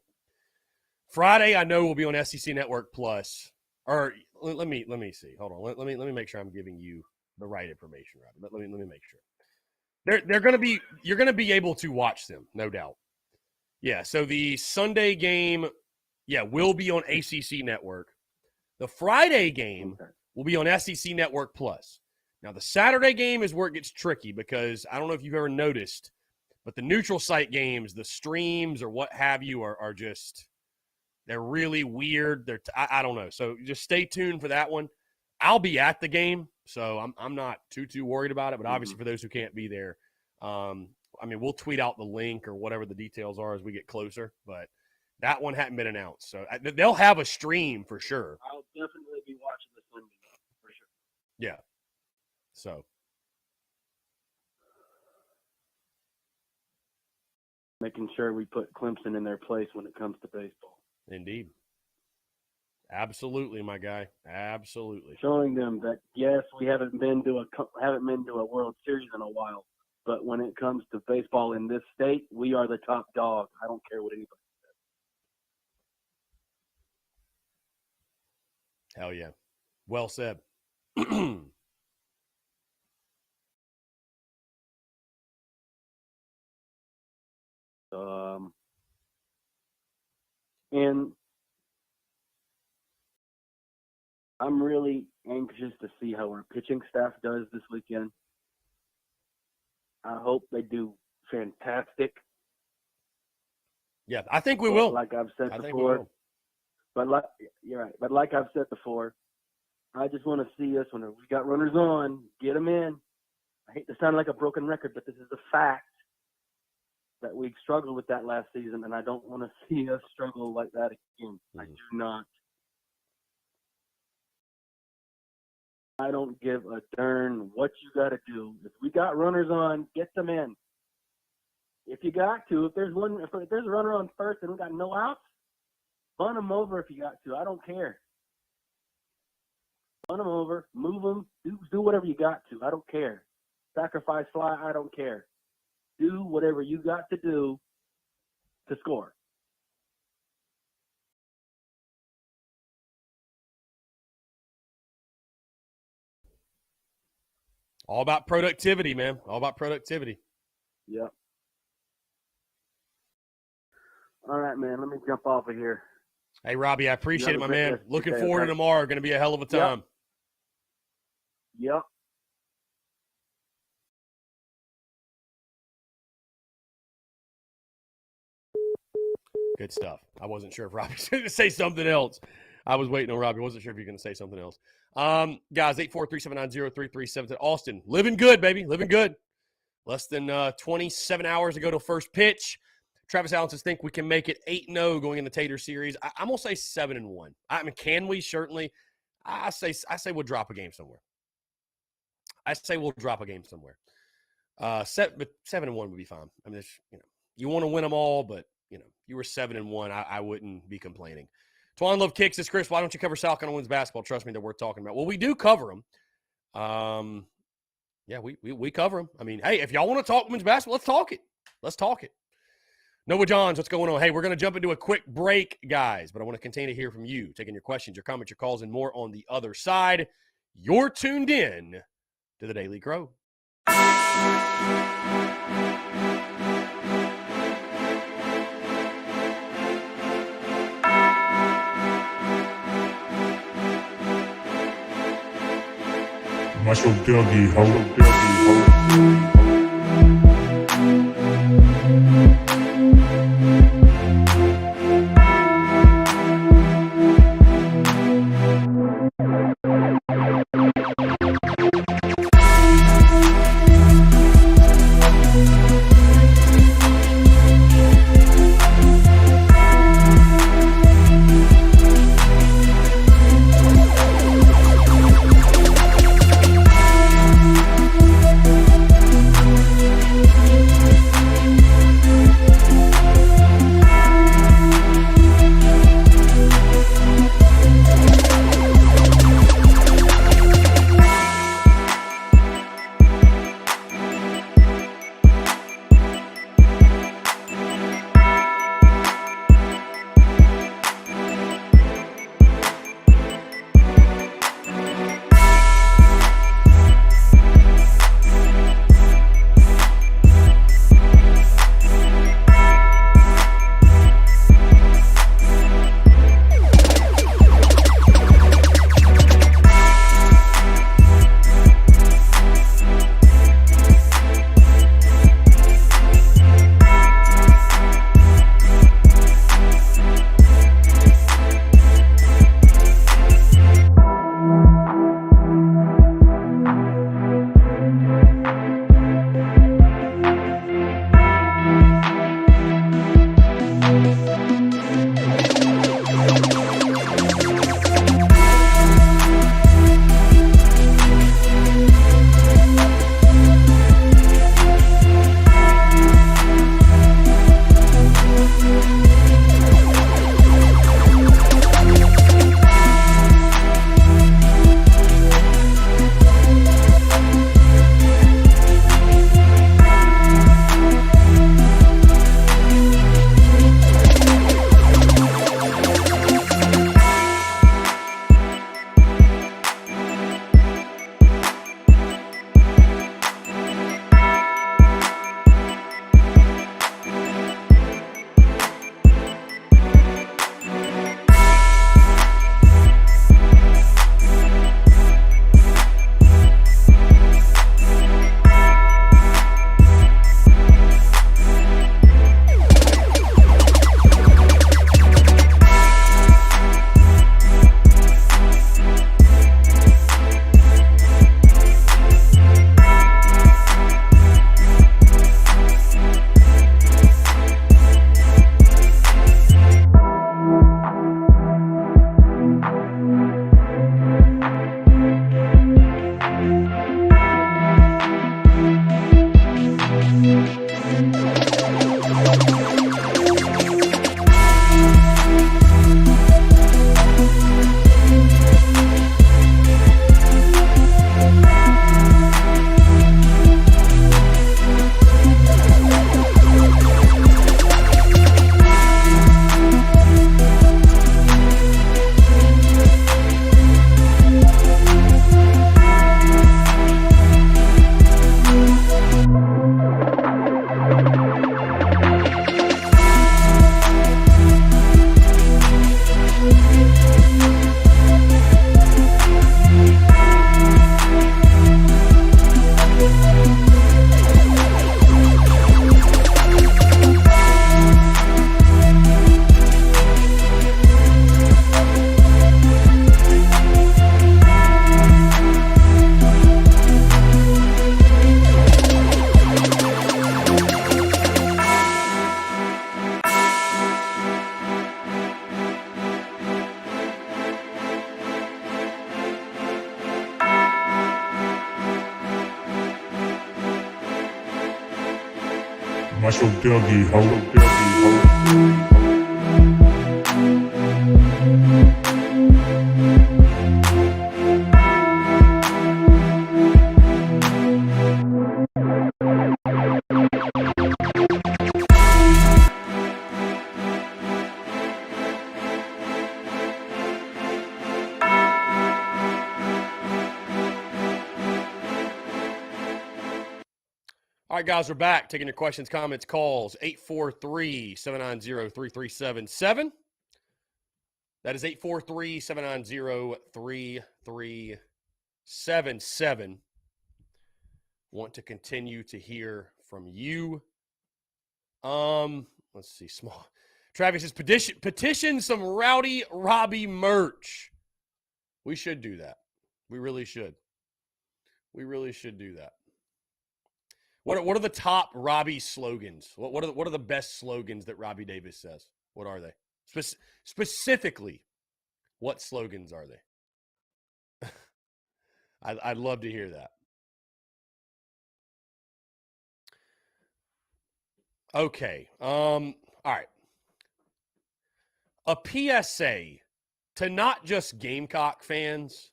Friday. I know will be on SEC Network Plus. Or let me see. Hold on. Let me make sure I'm giving you the right information, Robbie. Let me make sure. They're going to be. You're going to be able to watch them, no doubt. Yeah. So the Sunday game. Yeah, will be on ACC Network. The Friday game will be on SEC Network Plus. Now, the Saturday game is where it gets tricky because I don't know if you've ever noticed, but the neutral site games, the streams or what have you are just They're really weird. I don't know. So just stay tuned for that one. I'll be at the game, so I'm not too worried about it. But obviously, for those who can't be there, I mean, we'll tweet out the link or whatever the details are as we get closer. But that one hadn't been announced, so they'll have a stream for sure. I'll definitely be watching this Sunday for sure. Yeah. So. Making sure we put Clemson in their place when it comes to baseball. Indeed. Absolutely, my guy. Absolutely. Showing them that yes, we haven't been to a World Series in a while, but when it comes to baseball in this state, we are the top dog. I don't care what anybody says. Hell yeah. Well said. And I'm really anxious to see how our pitching staff does this weekend. I hope they do fantastic. Yeah, I think we will. Like I've said I think we before. will. But you're right. But like I've said before, I just want to see us when we got runners on, get them in. I hate to sound like a broken record, but this is a fact that we struggled with that last season, and I don't want to see us struggle like that again. I do not. I don't give a darn what you got to do. If we got runners on, get them in. If you got to, if there's a runner on first and we got no outs, run them over if you got to. I don't care. Run them over, move them, do whatever you got to. I don't care. Sacrifice fly, I don't care. Do whatever you got to do to score. All about productivity, man. All about productivity. Yep. All right, man. Let me jump off of here. Hey, Robbie, I appreciate it, my man. rest of Looking your day, forward to okay? tomorrow. Going to be a hell of a time. Yep. Good stuff. I wasn't sure if Robbie was going to say something else. I was waiting on Robbie. I wasn't sure if you were going to say something else. Guys, 843-790-3377. Austin, living good, baby. Living good. Less than 27 hours to go to first pitch. Travis Allen says, think we can make it 8-0 going in the Tater series. I'm going to say 7-1. I mean, can we? Certainly. I say we'll drop a game somewhere. I say we'll drop a game somewhere. But 7-1 would be fine. I mean, you want to win them all, but you were 7-1. I wouldn't be complaining. Twan Love Kicks says, Chris, why don't you cover South Carolina women's basketball? Trust me, they're worth talking about. Well, we do cover them. Yeah, we cover them. I mean, hey, if y'all want to talk women's basketball, let's talk it. Let's talk it. Noah Johns, what's going on? Hey, we're going to jump into a quick break, guys, but I want to continue to hear from you, taking your questions, your comments, your calls, and more on the other side. You're tuned in to the Daily Crow. Marshall Dougie, ho. מה שעובדי הגיהות. All right, guys, we're back. Taking your questions, comments, calls. 843-790-3377. That is 843-790-3377. Want to continue to hear from you. Let's see. Small. Travis says, petition some Rowdy Robbie merch. We should do that. We really should. We really should do that. What are the top Robbie slogans? What are the best slogans that Robbie Davis says? What are they? Specifically, what slogans are they? I'd love to hear that. Okay. All right. A PSA to not just Gamecock fans,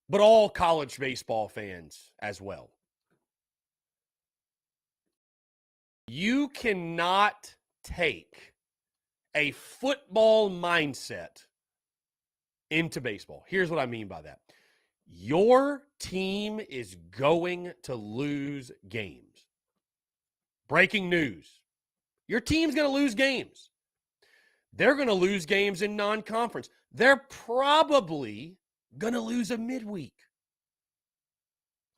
but all college baseball fans as well. You cannot take a football mindset into baseball. Here's what I mean by that. Your team is going to lose games. Breaking news. Your team's going to lose games. They're going to lose games in non-conference. They're probably going to lose a midweek.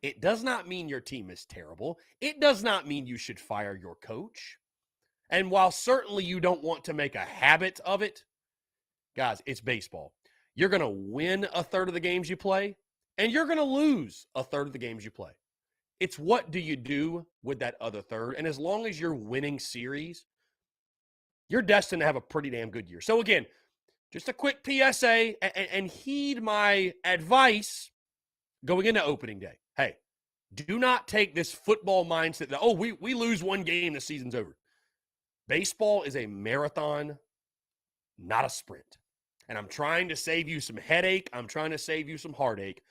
It does not mean your team is terrible. It does not mean you should fire your coach. And while certainly you don't want to make a habit of it, guys, it's baseball. You're going to win a third of the games you play, and you're going to lose a third of the games you play. It's what do you do with that other third? And as long as you're winning series, you're destined to have a pretty damn good year. So again, just a quick PSA and heed my advice going into opening day. Hey, do not take this football mindset that, oh, we lose one game, the season's over. Baseball is a marathon, not a sprint. And I'm trying to save you some headache. I'm trying to save you some heartache.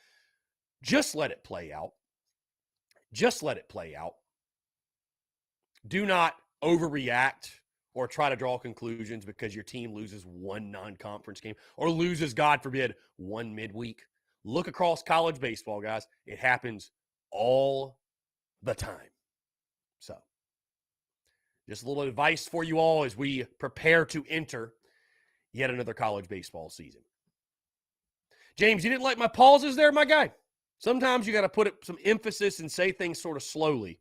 Just let it play out. Just let it play out. Do not overreact or try to draw conclusions because your team loses one non-conference game or loses, God forbid, one midweek. Look across college baseball, guys. It happens all the time. So, just a little advice for you all as we prepare to enter yet another college baseball season. James, you didn't like my pauses there, my guy? Sometimes you got to put some emphasis and say things sort of slowly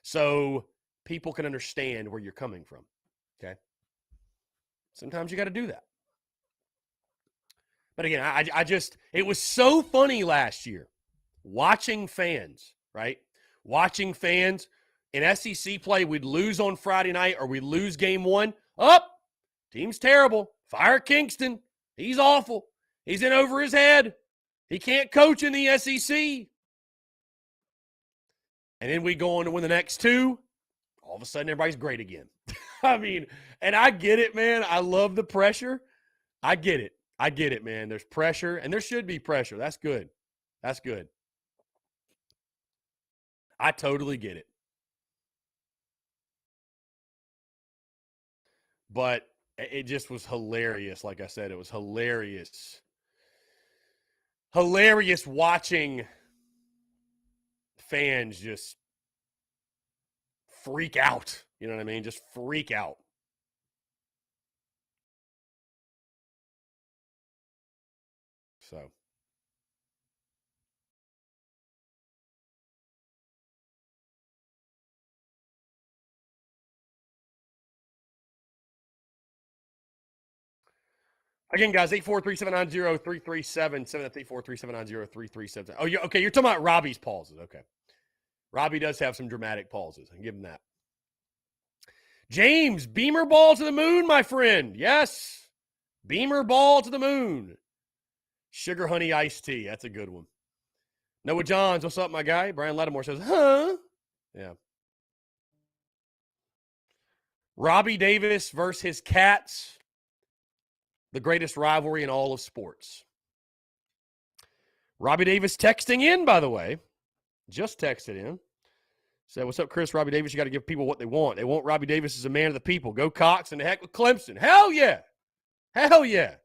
so people can understand where you're coming from, okay? Sometimes you got to do that. But again, I just, it was so funny last year watching fans, right? Watching fans in SEC play, we'd lose on Friday night or we'd lose game one. Team's terrible. Fire Kingston. He's awful. He's in over his head. He can't coach in the SEC. And then we go on to win the next two. All of a sudden, everybody's great again. I mean, and I get it, man. I love the pressure. I get it. I get it, man. There's pressure, and there should be pressure. That's good. That's good. I totally get it. But it just was hilarious. Like I said, it was hilarious. Hilarious watching fans just freak out. You know what I mean? Just freak out. So. Again, guys, 843-790-3377. That's 843-790-3377. Oh, okay, you're talking about Robbie's pauses. Okay. Robbie does have some dramatic pauses. I can give him that. James, Beamer ball to the moon, my friend. Yes. Beamer ball to the moon. Sugar honey iced tea. That's a good one. Noah Johns, what's up, my guy? Brian Lattimore says, huh? Yeah. Robbie Davis versus his Cats, the greatest rivalry in all of sports. Robbie Davis texting in, by the way. Just texted in. Said, what's up, Chris? Robbie Davis, you got to give people what they want. They want Robbie Davis as a man of the people. Go Cox and the heck with Clemson. Hell yeah. Hell yeah.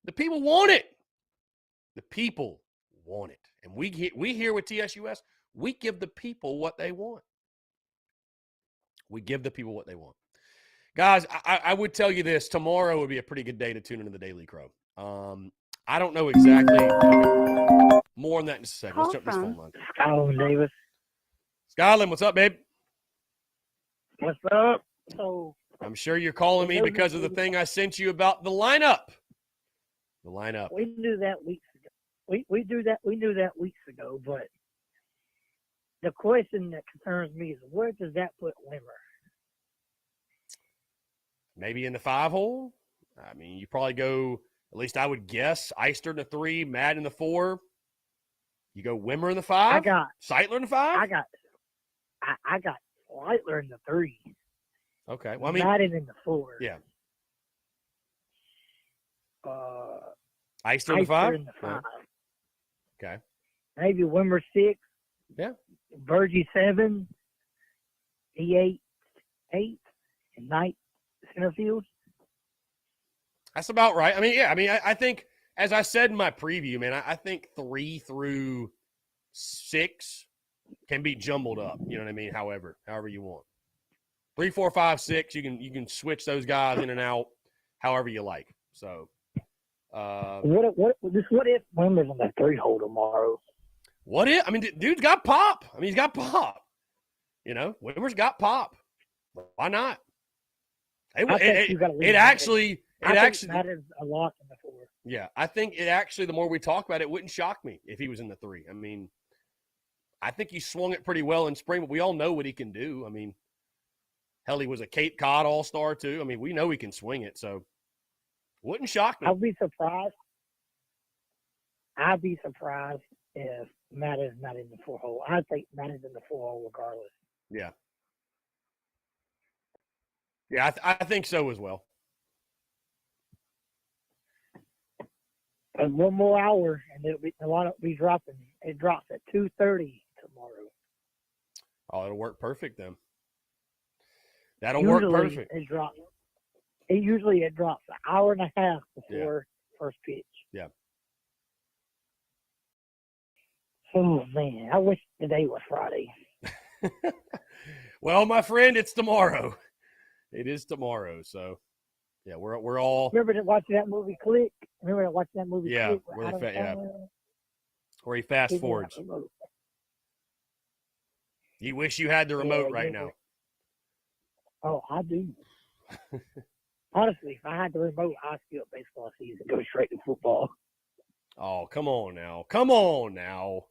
The people want it. The people want it. And we here with TSUS, we give the people what they want. We give the people what they want. Guys, I would tell you this. Tomorrow would be a pretty good day to tune into the Daily Crow. I don't know exactly. More on that in just a second. Let's jump this phone line. Skyland Davis. Skyland, what's up, babe? What's up? So I'm sure you're calling me because of the thing I sent you about the lineup. The lineup. we knew that weeks ago. We knew that weeks ago, but the question that concerns me is where does that put Wimmer? Maybe in the 5 hole. I mean, you probably go, at least I would guess, Eister in the 3, Matt in the 4. You go Wimmer in the 5? Seitler in the 5? I got Lightler in the 3. Okay. Well, I mean, Madden in the 4. Yeah. Eister in the 5? in the 5. Okay. Maybe Wimmer 6. Yeah. Virgie 7. E8, 8, and Knight center field. That's about right. I mean, yeah. I mean, I think, as I said in my preview, man, I think 3 through 6 can be jumbled up. You know what I mean? However you want. 3, 4, 5, 6. You can switch those guys in and out however you like. So, what if Wimmer's in the 3 hole tomorrow? What if? I mean, dude's got pop. I mean, he's got pop. You know, Wimmer's got pop. Why not? It actually matters a lot in the 4. Yeah, I think it actually, the more we talk about it, wouldn't shock me if he was in the 3. I mean, I think he swung it pretty well in spring, but we all know what he can do. I mean, hell, he was a Cape Cod All-Star too. I mean, we know he can swing it, so wouldn't shock me. I'd be surprised if Matt is not in the 4 hole. I think Matt is in the 4 hole regardless. Yeah. Yeah, I think so as well. And one more hour, and the lineup will be dropping. It drops at 2:30 tomorrow. Oh, it'll work perfect then. That'll work perfect. It drops. It drops an hour and a half before first pitch. Yeah. Oh man, I wish today was Friday. Well, my friend, it's tomorrow. It is tomorrow, so yeah, we're all. Remember watching that movie Click? Yeah, Click? Where he fast forwards. You wish you had the remote right now. Oh, I do. Honestly, if I had the remote, I'd skip baseball season, go straight to football. Oh, come on now. Come on now.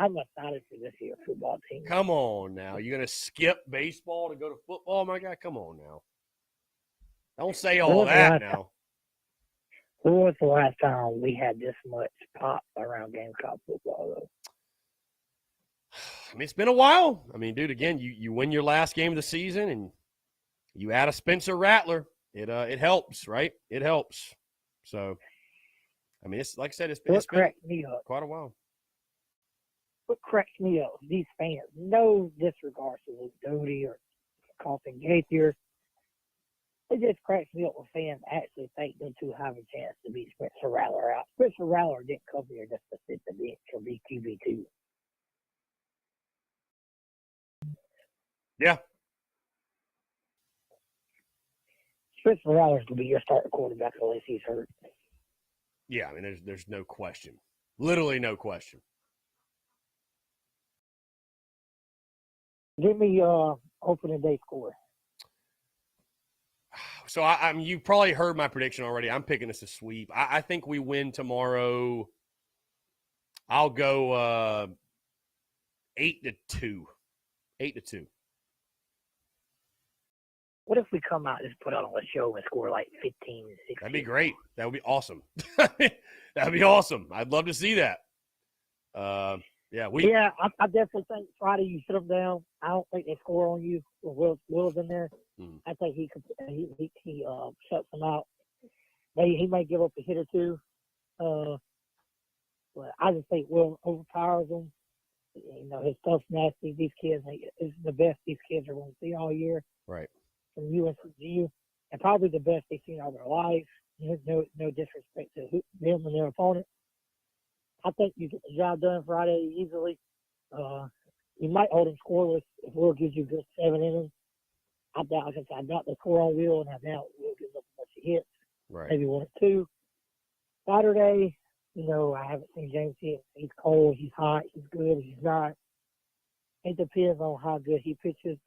I'm excited for this year's football team. Come on now. You're going to skip baseball to go to football? My God, come on now. Don't say all that now. When was the last time we had this much pop around Gamecock football, though? I mean, it's been a while. I mean, dude, again, you win your last game of the season and you add a Spencer Rattler. It helps, right? It helps. So, I mean, it's like I said, it's been quite a while. What cracks me up, these fans, no disregard to Luke Doty or Carlton Gaither. It just cracks me up when fans actually think them two have a chance to beat Spencer Rattler out. Spencer Rattler didn't come here just to sit the bench or be QB2. Yeah. Spencer Rattler's going to be your starting quarterback unless he's hurt. Yeah, I mean, there's no question. Literally no question. Give me opening day score. So, I mean, you probably heard my prediction already. I'm picking this a sweep. I think we win tomorrow. I'll go 8-2. 8-2. What if we come out and just put on a show and score like 15-16? That'd be great. That would be awesome. That'd be awesome. I'd love to see that. Yeah, I definitely think Friday you sit them down. I don't think they score on you. Will's in there. I think he shuts them out. He may give up a hit or two. But I just think Will overpowers them. You know, his stuff's nasty. These kids, is the best these kids are going to see all year. Right. From UNCG, and probably the best they've seen all their life. No disrespect to them and their opponent. I think you get the job done Friday easily. You might hold them scoreless if Will gives you a good 7 innings. I doubt the score on Will, and I doubt Will gives up a bunch of hits. Right. Maybe 1 or 2. Saturday, I haven't seen James hit. He's cold, he's hot, he's good, he's not. It depends on how good he pitches.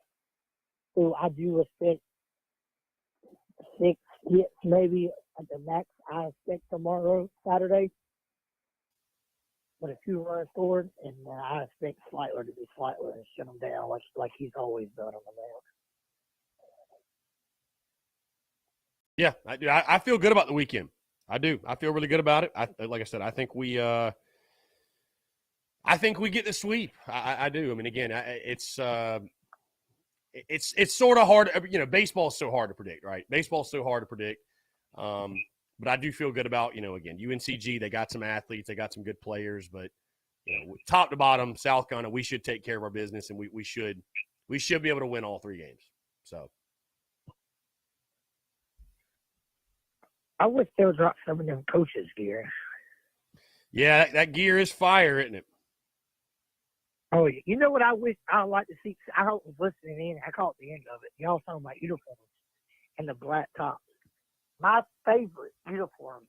So I do expect 6 hits maybe at the max. I expect tomorrow, Saturday, with a few runs scored, and I expect Slightler to be Slightler and shut him down like he's always done on the mound. Yeah, I feel good about the weekend. I do. I feel really good about it. Like I said, I think we get the sweep. I do. I mean, again, it's sort of hard. Baseball's so hard to predict, right? Baseball's so hard to predict. But I do feel good about, again, UNCG. They got some athletes, they got some good players, but top to bottom, South Carolina, we should take care of our business, and we should be able to win all 3 games. So. I wish they would drop some of them coaches' gear. Yeah, that gear is fire, isn't it? Oh, you know what I wish I'd like to see? I was listening in. I caught the end of it. Y'all talking about uniforms and the black tops. My favorite uniform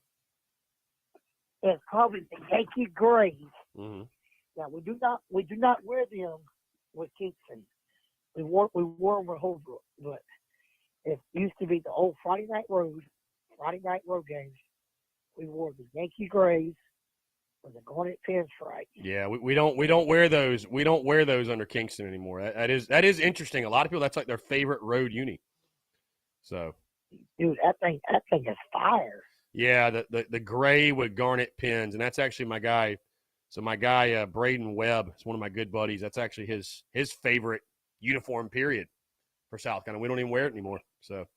is probably the Yankee grays. Mm-hmm. Now we do not wear them with Kingston. We wore them with Holbrook, but it used to be the old Friday night road games. We wore the Yankee grays with the garnet pinstripe. Yeah, we don't wear those. We don't wear those under Kingston anymore. That is interesting. A lot of people, that's like their favorite road uni. So, dude, that thing is fire. Yeah, the gray with garnet pins, and that's actually my guy. So my guy Braden Webb is one of my good buddies. That's actually his favorite uniform period for South Carolina. We don't even wear it anymore. So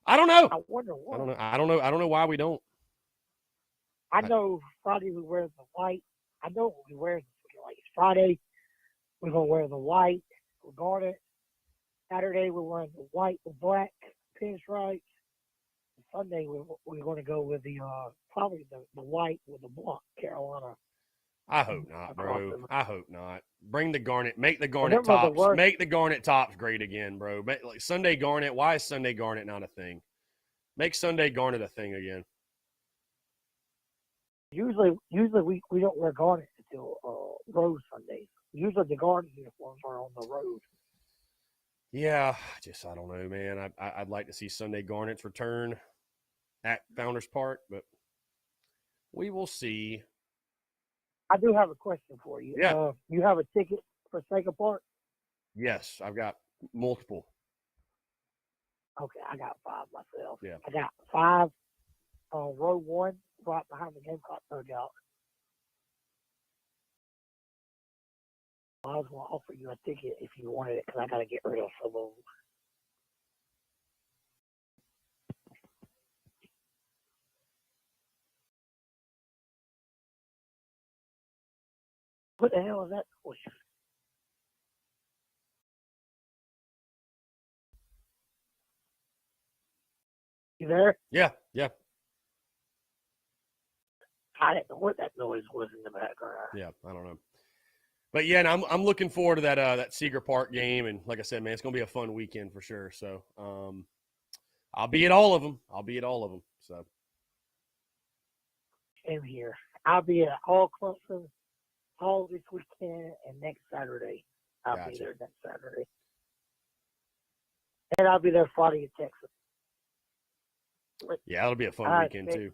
I don't know. I wonder why. I don't know why we don't. I know Friday we wear the white. I know what we wear. Like Friday, we're gonna wear the white with garnet. Saturday we're wearing the white with black pinstripes. Sunday we're going to go with the probably the white with the black Carolina. I hope not, bro. I hope not. Bring the garnet. Make the garnet tops. Make the garnet tops great again, bro. Like Sunday garnet. Why is Sunday garnet not a thing? Make Sunday garnet a thing again. Usually we don't wear garnet until road Sundays. Usually the garnet uniforms are on the road. Yeah, I don't know, man. I'd like to see Sunday garnets return at Founders Park, but we will see. I do have a question for you. Yeah. You have a ticket for Sega Park? Yes, I've got multiple. Okay, I got 5 myself. Yeah. I got 5 on row 1, right behind the Gamecock dugout. I was going to offer you a ticket if you wanted it because I got to get rid of some of them. What the hell is that noise? You there? Yeah. I didn't know what that noise was in the background. Yeah, I don't know. But yeah, and I'm looking forward to that Seeger Park game, and like I said, man, it's gonna be a fun weekend for sure. So I'll be at all of them. So Same here. I'll be at all Clemson all this weekend and next Saturday. I'll be there next Saturday. And I'll be there Friday in Texas. Yeah, it'll be a fun weekend too.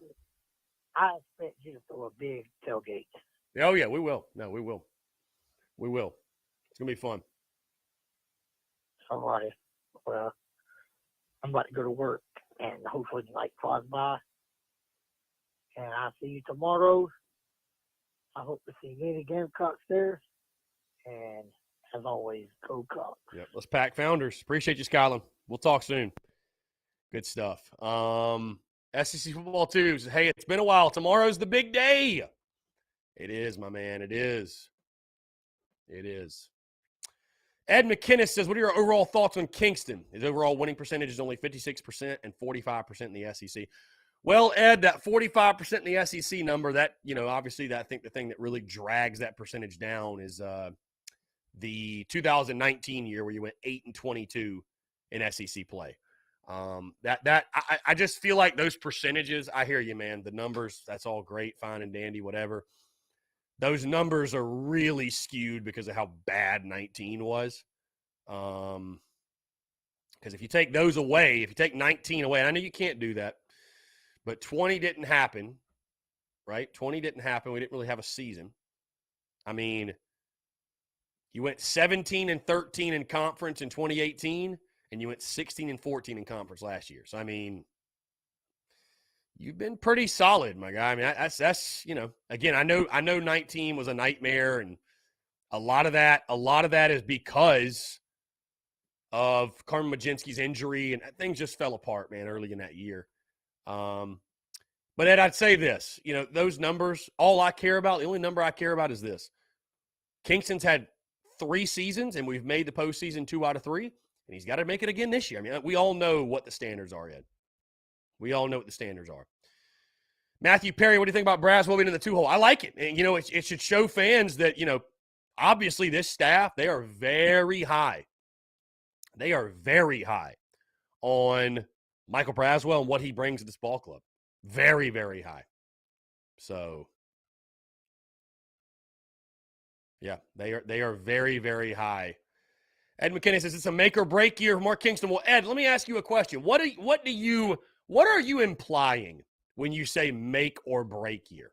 I expect you to throw a big tailgate. Oh yeah, we will. No, we will. We will. It's gonna be fun. All right. Well, I'm about to go to work, and hopefully the night flies by. And I'll see you tomorrow. I hope to see many Gamecocks there. And as always, go Cox. Yep. Let's pack Founders. Appreciate you, Skyland. We'll talk soon. Good stuff. SEC football too. Hey, it's been a while. Tomorrow's the big day. It is, my man. It is. It is. Ed McKinnis says, what are your overall thoughts on Kingston? His overall winning percentage is only 56% and 45% in the SEC. Well, Ed, that 45% in the SEC number, that, obviously that I think the thing that really drags that percentage down is the 2019 year where you went 8-22 in SEC play. I just feel like those percentages, I hear you, man. The numbers, that's all great, fine and dandy, whatever. Those numbers are really skewed because of how bad 19 was. Because if you take those away, if you take 19 away, I know you can't do that, but 20 didn't happen, right? 20 didn't happen. We didn't really have a season. I mean, you went 17-13 in conference in 2018, and you went 16-14 in conference last year. So, I mean, you've been pretty solid, my guy. I mean, that's again, I know 19 was a nightmare, and a lot of that is because of Carmen Majinski's injury, and things just fell apart, man, early in that year. But Ed, I'd say this, those numbers, all I care about, the only number I care about is this. Kingston's had 3 seasons, and we've made the postseason 2 out of 3, and he's got to make it again this year. I mean, we all know what the standards are, Ed. We all know what the standards are. Matthew Perry, what do you think about Braswell being in the 2-hole? I like it. And, it should show fans that, obviously this staff, they are very high. They are very high on Michael Braswell and what he brings to this ball club. Very, very high. So, yeah, they are very, very high. Ed McKinney says it's a make or break year for Mark Kingston. Well, Ed, let me ask you a question. What are you implying when you say make or break year?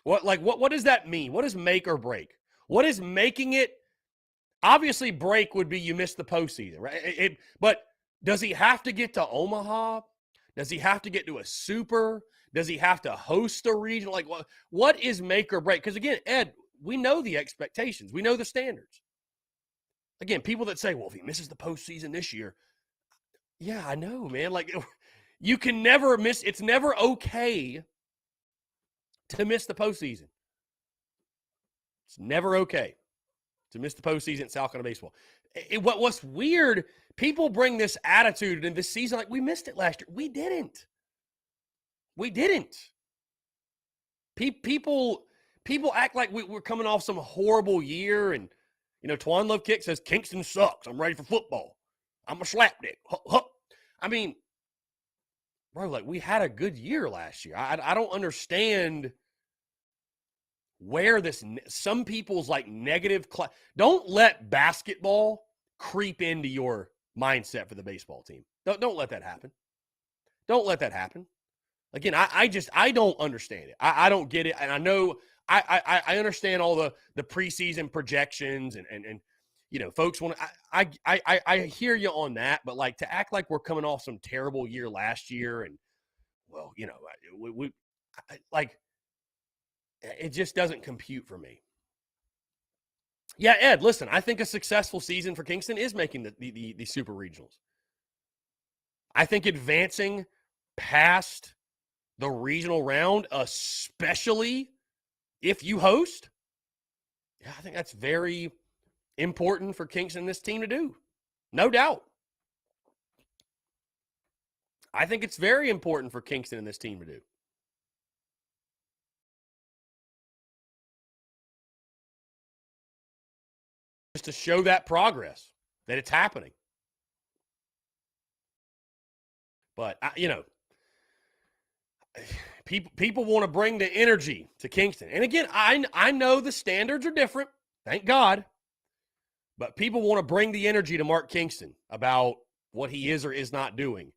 What does that mean? What is make or break? What is making it? Obviously, break would be you missed the postseason, right? But does he have to get to Omaha? Does he have to get to a super? Does he have to host a regional? What is make or break? Because again, Ed, we know the expectations. We know the standards. Again, people that say, well, if he misses the postseason this year, yeah, I know, man. You can never miss. It's never okay to miss the postseason. It's never okay to miss the postseason at South Carolina baseball. What's weird, people bring this attitude in this season like we missed it last year. We didn't. We didn't. People act like we're coming off some horrible year, and Twan Love Kick says Kingston sucks. I'm ready for football. I'm a slapdick. I mean, bro, we had a good year last year. I don't understand where some people's negative don't let basketball creep into your mindset for the baseball team. Don't let that happen. Don't let that happen. Again, I don't understand it. I don't get it. And I know I understand all the preseason projections and folks want to, I hear you on that, but to act like we're coming off some terrible year last year and it just doesn't compute for me. Yeah, Ed, listen, I think a successful season for Kingston is making the super regionals. I think advancing past the regional round, especially if you host, I think that's very important for Kingston and this team to do. No doubt. I think it's very important for Kingston and this team to do. Just to show that progress, that it's happening. But, people want to bring the energy to Kingston. And again, I know the standards are different. Thank God. But people want to bring the energy to Mark Kingston about what he is or is not doing.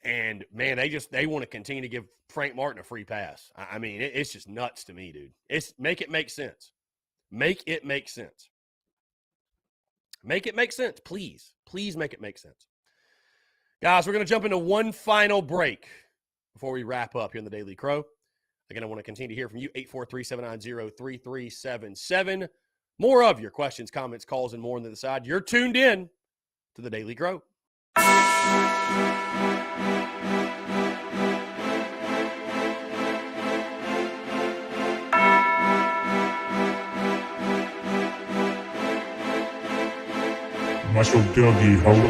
And, man, they want to continue to give Frank Martin a free pass. I mean, it's just nuts to me, dude. Make it make sense. Make it make sense. Make it make sense, please. Please make it make sense. Guys, we're going to jump into one final break before we wrap up here in the Daily Crow. Again, I want to continue to hear from you, 843-790-3377. More of your questions, comments, calls, and more on the other side. You're tuned in to the Daily Grow. משהו דרגי, הלו.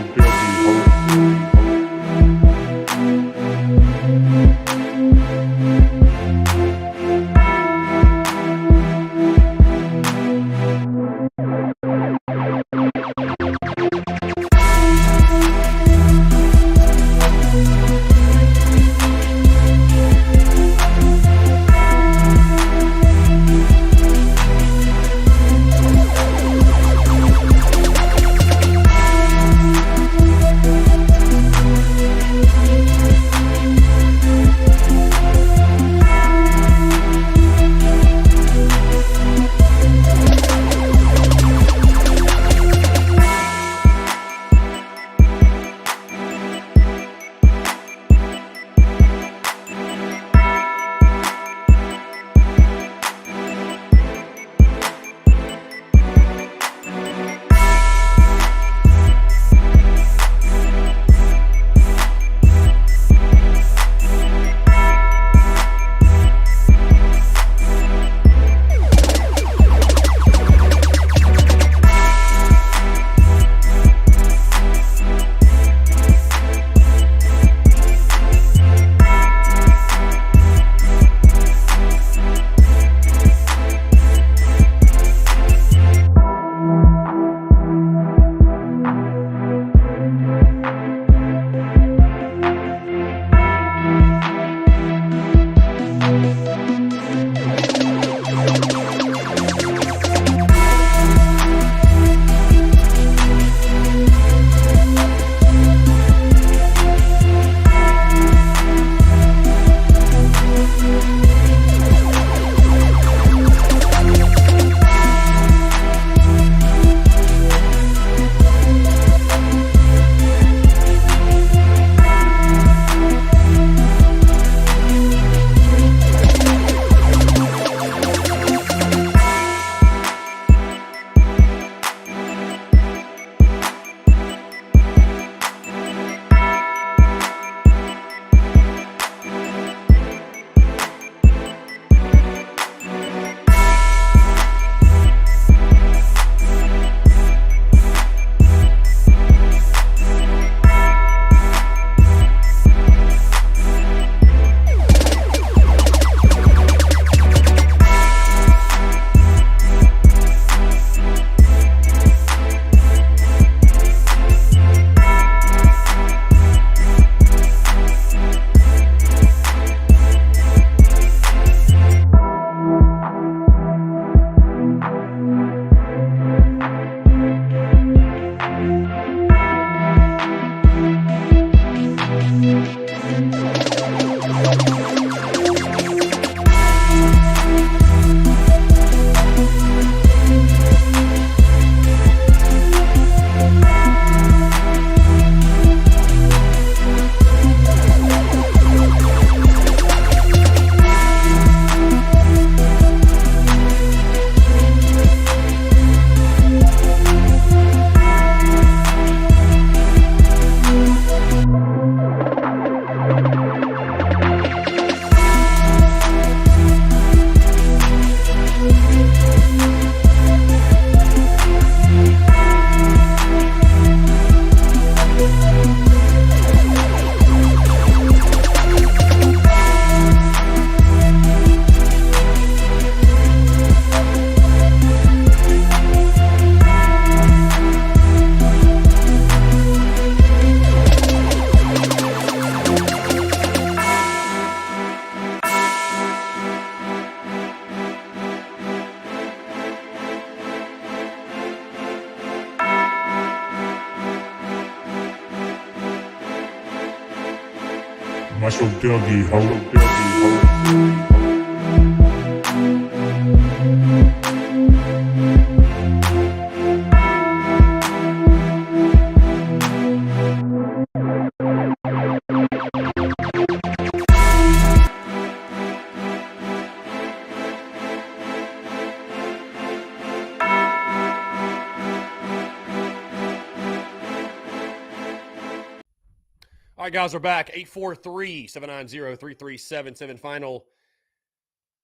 משהו דרגי, הלו. right, guys, we're back. 843-790-3377. Final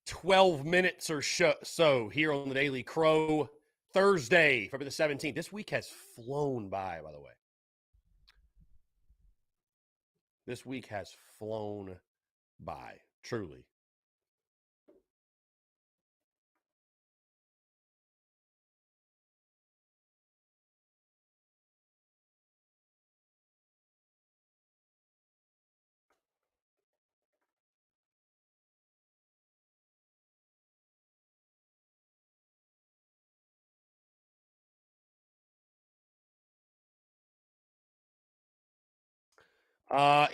12 minutes or so here on the Daily Crow. Thursday, February the 17th. This week has flown by the way. This week has flown by, truly.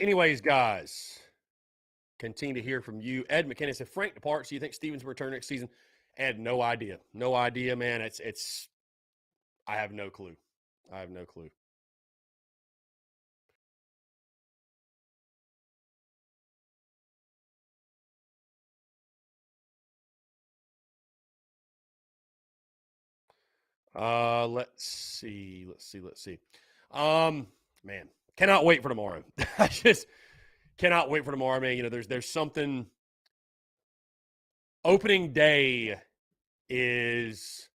Anyways, guys, continue to hear from you. Ed McKinnon said, Frank departs. Do you think Stevens will return next season? Ed, no idea. No idea, man. It's. I have no clue. I have no clue. Let's see. Man, cannot wait for tomorrow. I just cannot wait for tomorrow, man. You know, there's something. Opening day is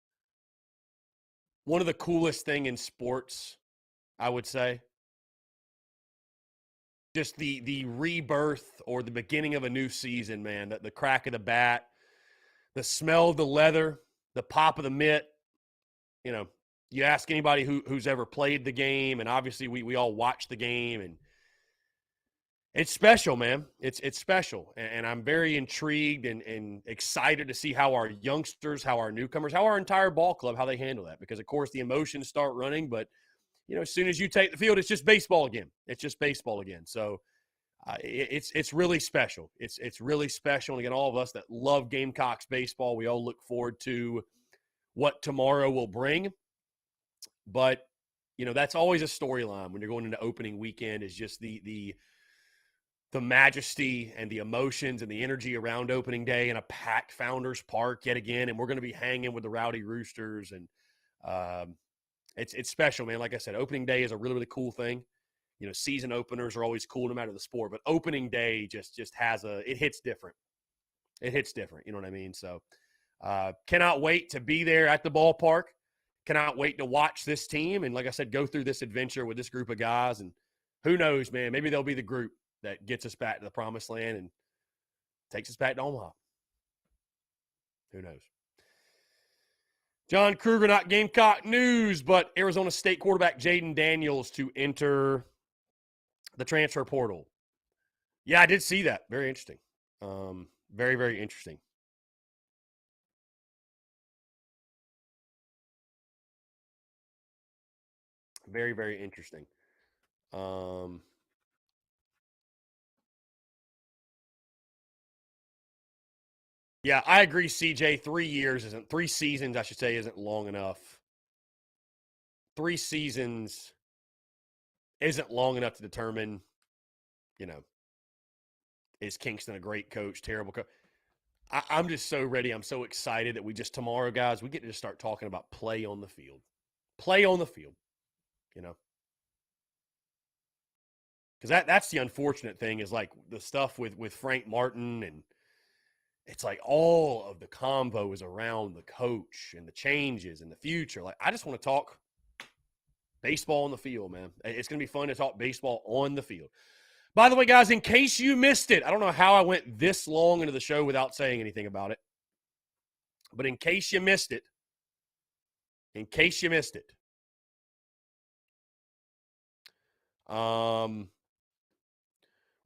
one of the coolest thing in sports, I would say. Just the rebirth or the beginning of a new season, man. The crack of the bat, the smell of the leather, the pop of the mitt. You know, you ask anybody who's ever played the game, and obviously we all watch the game, and it's special, man. It's special, and I'm very intrigued and excited to see how our youngsters, how our newcomers, how our entire ball club, how they handle that. Because, of course, the emotions start running, but, you know, as soon as you take the field, it's just baseball again. It's just baseball again. So it's really special. It's really special. And, again, all of us that love Gamecocks baseball, we all look forward to what tomorrow will bring. But, you know, that's always a storyline when you're going into opening weekend, is just the majesty and the emotions and the energy around opening day in a packed Founders Park yet again. And we're going to be hanging with the Rowdy Roosters. And it's special, man. Like I said, opening day is a really, really cool thing. You know, season openers are always cool no matter the sport. But opening day just has it hits different. It hits different. You know what I mean? So cannot wait to be there at the ballpark. Cannot wait to watch this team. And like I said, go through this adventure with this group of guys. And who knows, man, maybe they'll be the group that gets us back to the promised land and takes us back to Omaha. Who knows? John Kruger, not Gamecock news, but Arizona State quarterback Jayden Daniels to enter the transfer portal. Yeah, I did see that. Very interesting. Very, very interesting. Very, very interesting. Yeah, I agree, CJ. 3 seasons, I should say, isn't long enough. 3 seasons isn't long enough to determine, you know, is Kingston a great coach, terrible coach? I'm just so ready. I'm so excited that we just tomorrow, guys, we get to just start talking about play on the field. Play on the field, you know. Because that's the unfortunate thing, is like the stuff with Frank Martin, and it's like all of the convo is around the coach and the changes and the future. Like, I just want to talk baseball on the field, man. It's going to be fun to talk baseball on the field. By the way, guys, in case you missed it, I don't know how I went this long into the show without saying anything about it. But in case you missed it,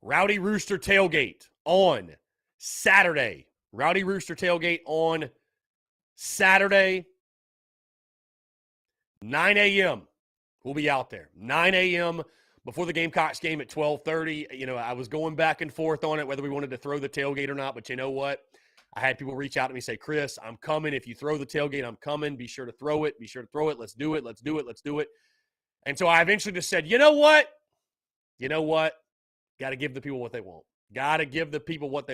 Rowdy Rooster tailgate on Saturday. Rowdy Rooster tailgate on Saturday, 9 a.m. We'll be out there. 9 a.m. before the Gamecocks game at 12:30. You know, I was going back and forth on it, whether we wanted to throw the tailgate or not. But you know what? I had people reach out to me and say, Chris, I'm coming. If you throw the tailgate, I'm coming. Be sure to throw it. Let's do it. And so I eventually just said, you know what? Got to give the people what they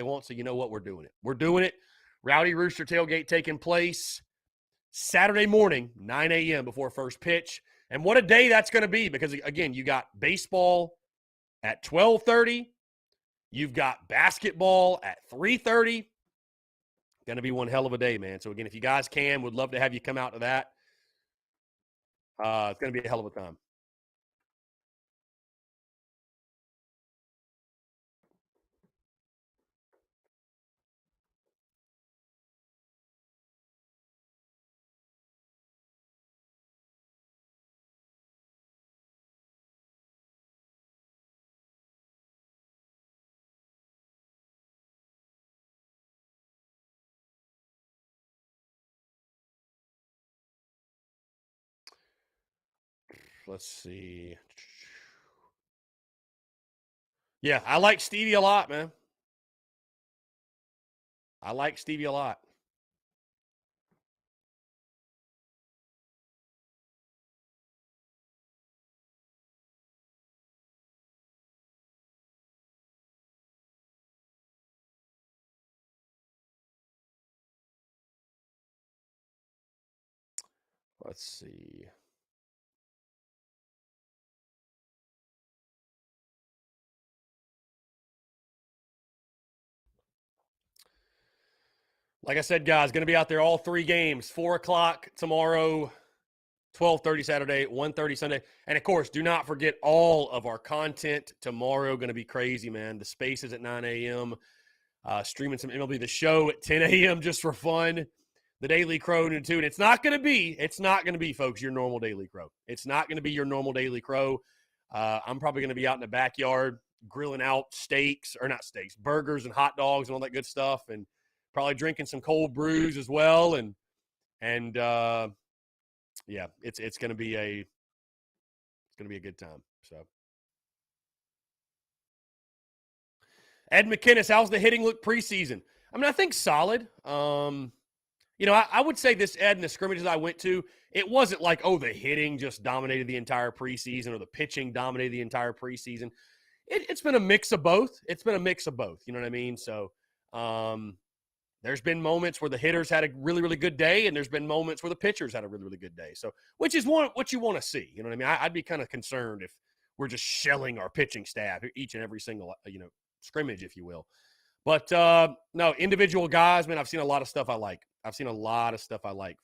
want. So you know what? We're doing it. Rowdy Rooster tailgate taking place Saturday morning, 9 a.m. before first pitch. And what a day that's going to be, because, again, you got baseball at 12:30. You've got basketball at 3:30. Going to be one hell of a day, man. So, again, if you guys can, would love to have you come out to that. It's going to be a hell of a time. Let's see. Yeah, I like Stevie a lot, man. I like Stevie a lot. Let's see. Like I said, guys, going to be out there all 3 games. 4 o'clock tomorrow, 12:30 Saturday, 1:30 Sunday. And, of course, do not forget all of our content tomorrow. Going to be crazy, man. The Spaces at 9 a.m., streaming some MLB The Show at 10 a.m. just for fun. The Daily Crow and too. And it's not going to be, folks, your normal Daily Crow. It's not going to be your normal Daily Crow. I'm probably going to be out in the backyard grilling out burgers and hot dogs and all that good stuff, and probably drinking some cold brews as well. And yeah, it's going to be a good time. So, Ed McKinnis, how's the hitting look preseason? I mean, I think solid. I would say this, Ed, in the scrimmages I went to, it wasn't like, oh, the hitting just dominated the entire preseason or the pitching dominated the entire preseason. It's been a mix of both. You know what I mean? So there's been moments where the hitters had a really, really good day, and there's been moments where the pitchers had a really, really good day. So, which is what you want to see. You know what I mean? I'd be kind of concerned if we're just shelling our pitching staff each and every single, scrimmage, if you will. But, no, individual guys, man, I've seen a lot of stuff I like. For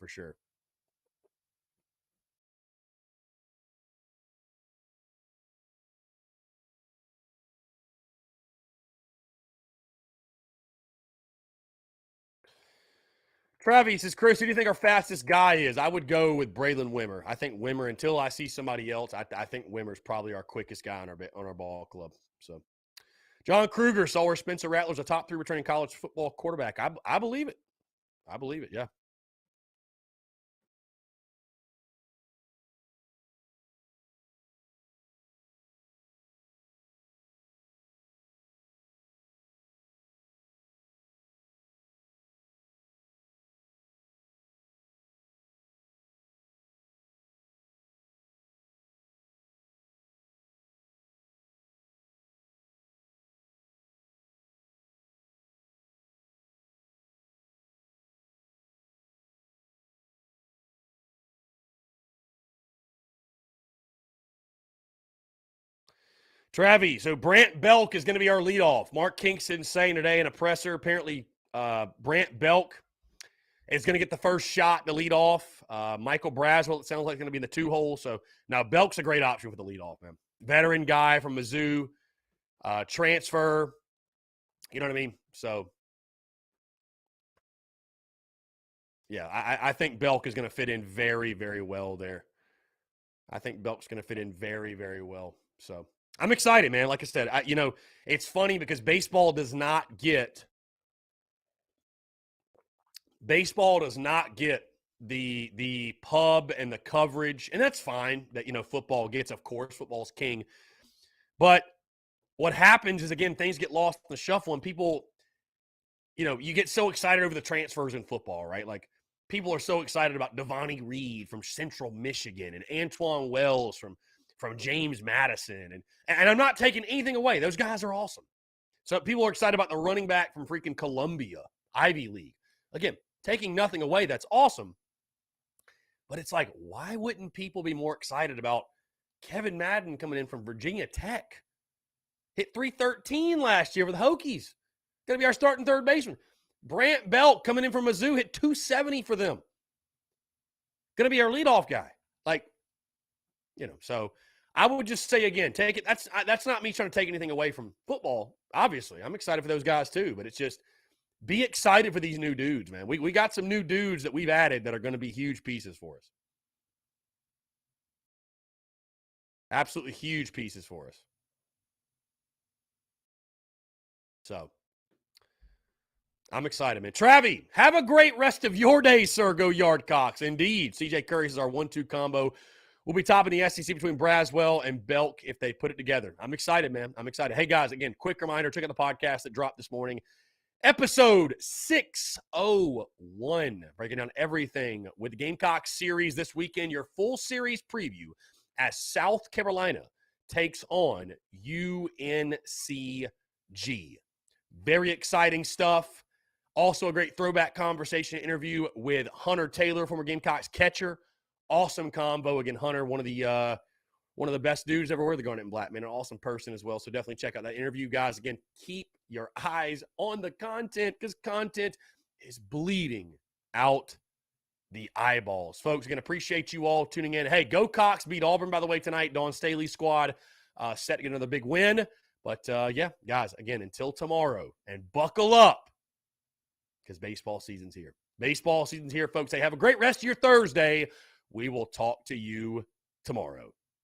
sure. Travis says, Chris, who do you think our fastest guy is? I would go with Braylon Wimmer. I think Wimmer, until I see somebody else, I think Wimmer's probably our quickest guy on our ball club. So, John Kruger saw where Spencer Rattler's a top 3 returning college football quarterback. I believe it. Yeah. Travi, so Brant Belk is going to be our leadoff. Mark Kingston saying today in a presser, apparently Brant Belk is going to get the first shot to lead off. Michael Braswell, it sounds like, going to be in the 2-hole. So now Belk's a great option for the leadoff, man. Veteran guy from Mizzou, transfer. You know what I mean? So, yeah, I think Belk is going to fit in very, very well there. So, I'm excited, man. Like I said, it's funny because baseball does not get the pub and the coverage, and that's fine that football gets. Of course, football's king. But what happens is, again, things get lost in the shuffle, and people, you get so excited over the transfers in football, right? Like, people are so excited about Devontae Reed from Central Michigan and Antoine Wells from James Madison. And I'm not taking anything away. Those guys are awesome. So people are excited about the running back from freaking Columbia, Ivy League. Again, taking nothing away, that's awesome. But it's like, why wouldn't people be more excited about Kevin Madden coming in from Virginia Tech? Hit 313 last year with the Hokies. Going to be our starting third baseman. Brant Belk coming in from Mizzou hit 270 for them. Going to be our leadoff guy. Like, so I would just say again, take it. That's not me trying to take anything away from football. Obviously, I'm excited for those guys too, but it's just be excited for these new dudes, man. We got some new dudes that we've added that are going to be huge pieces for us. Absolutely huge pieces for us. So I'm excited, man. Travie, have a great rest of your day, sir. Go Yardcocks. Indeed. CJ Curry is our 1-2 combo. We'll be topping the SEC between Braswell and Belk if they put it together. I'm excited, man. I'm excited. Hey, guys, again, quick reminder, check out the podcast that dropped this morning. Episode 601, breaking down everything with the Gamecocks series this weekend, your full series preview as South Carolina takes on UNCG. Very exciting stuff. Also a great throwback conversation interview with Hunter Taylor, former Gamecocks catcher. Awesome combo. Again, Hunter, one of the best dudes ever wear the Garnet and Black, man. An awesome person as well. So definitely check out that interview, guys. Again, keep your eyes on the content because content is bleeding out the eyeballs. Folks, again, appreciate you all tuning in. Hey, go Cox beat Auburn, by the way, tonight. Dawn Staley's squad set to get another big win. But, yeah, guys, again, until tomorrow, and buckle up because baseball season's here. Baseball season's here, folks. Hey, have a great rest of your Thursday. We will talk to you tomorrow.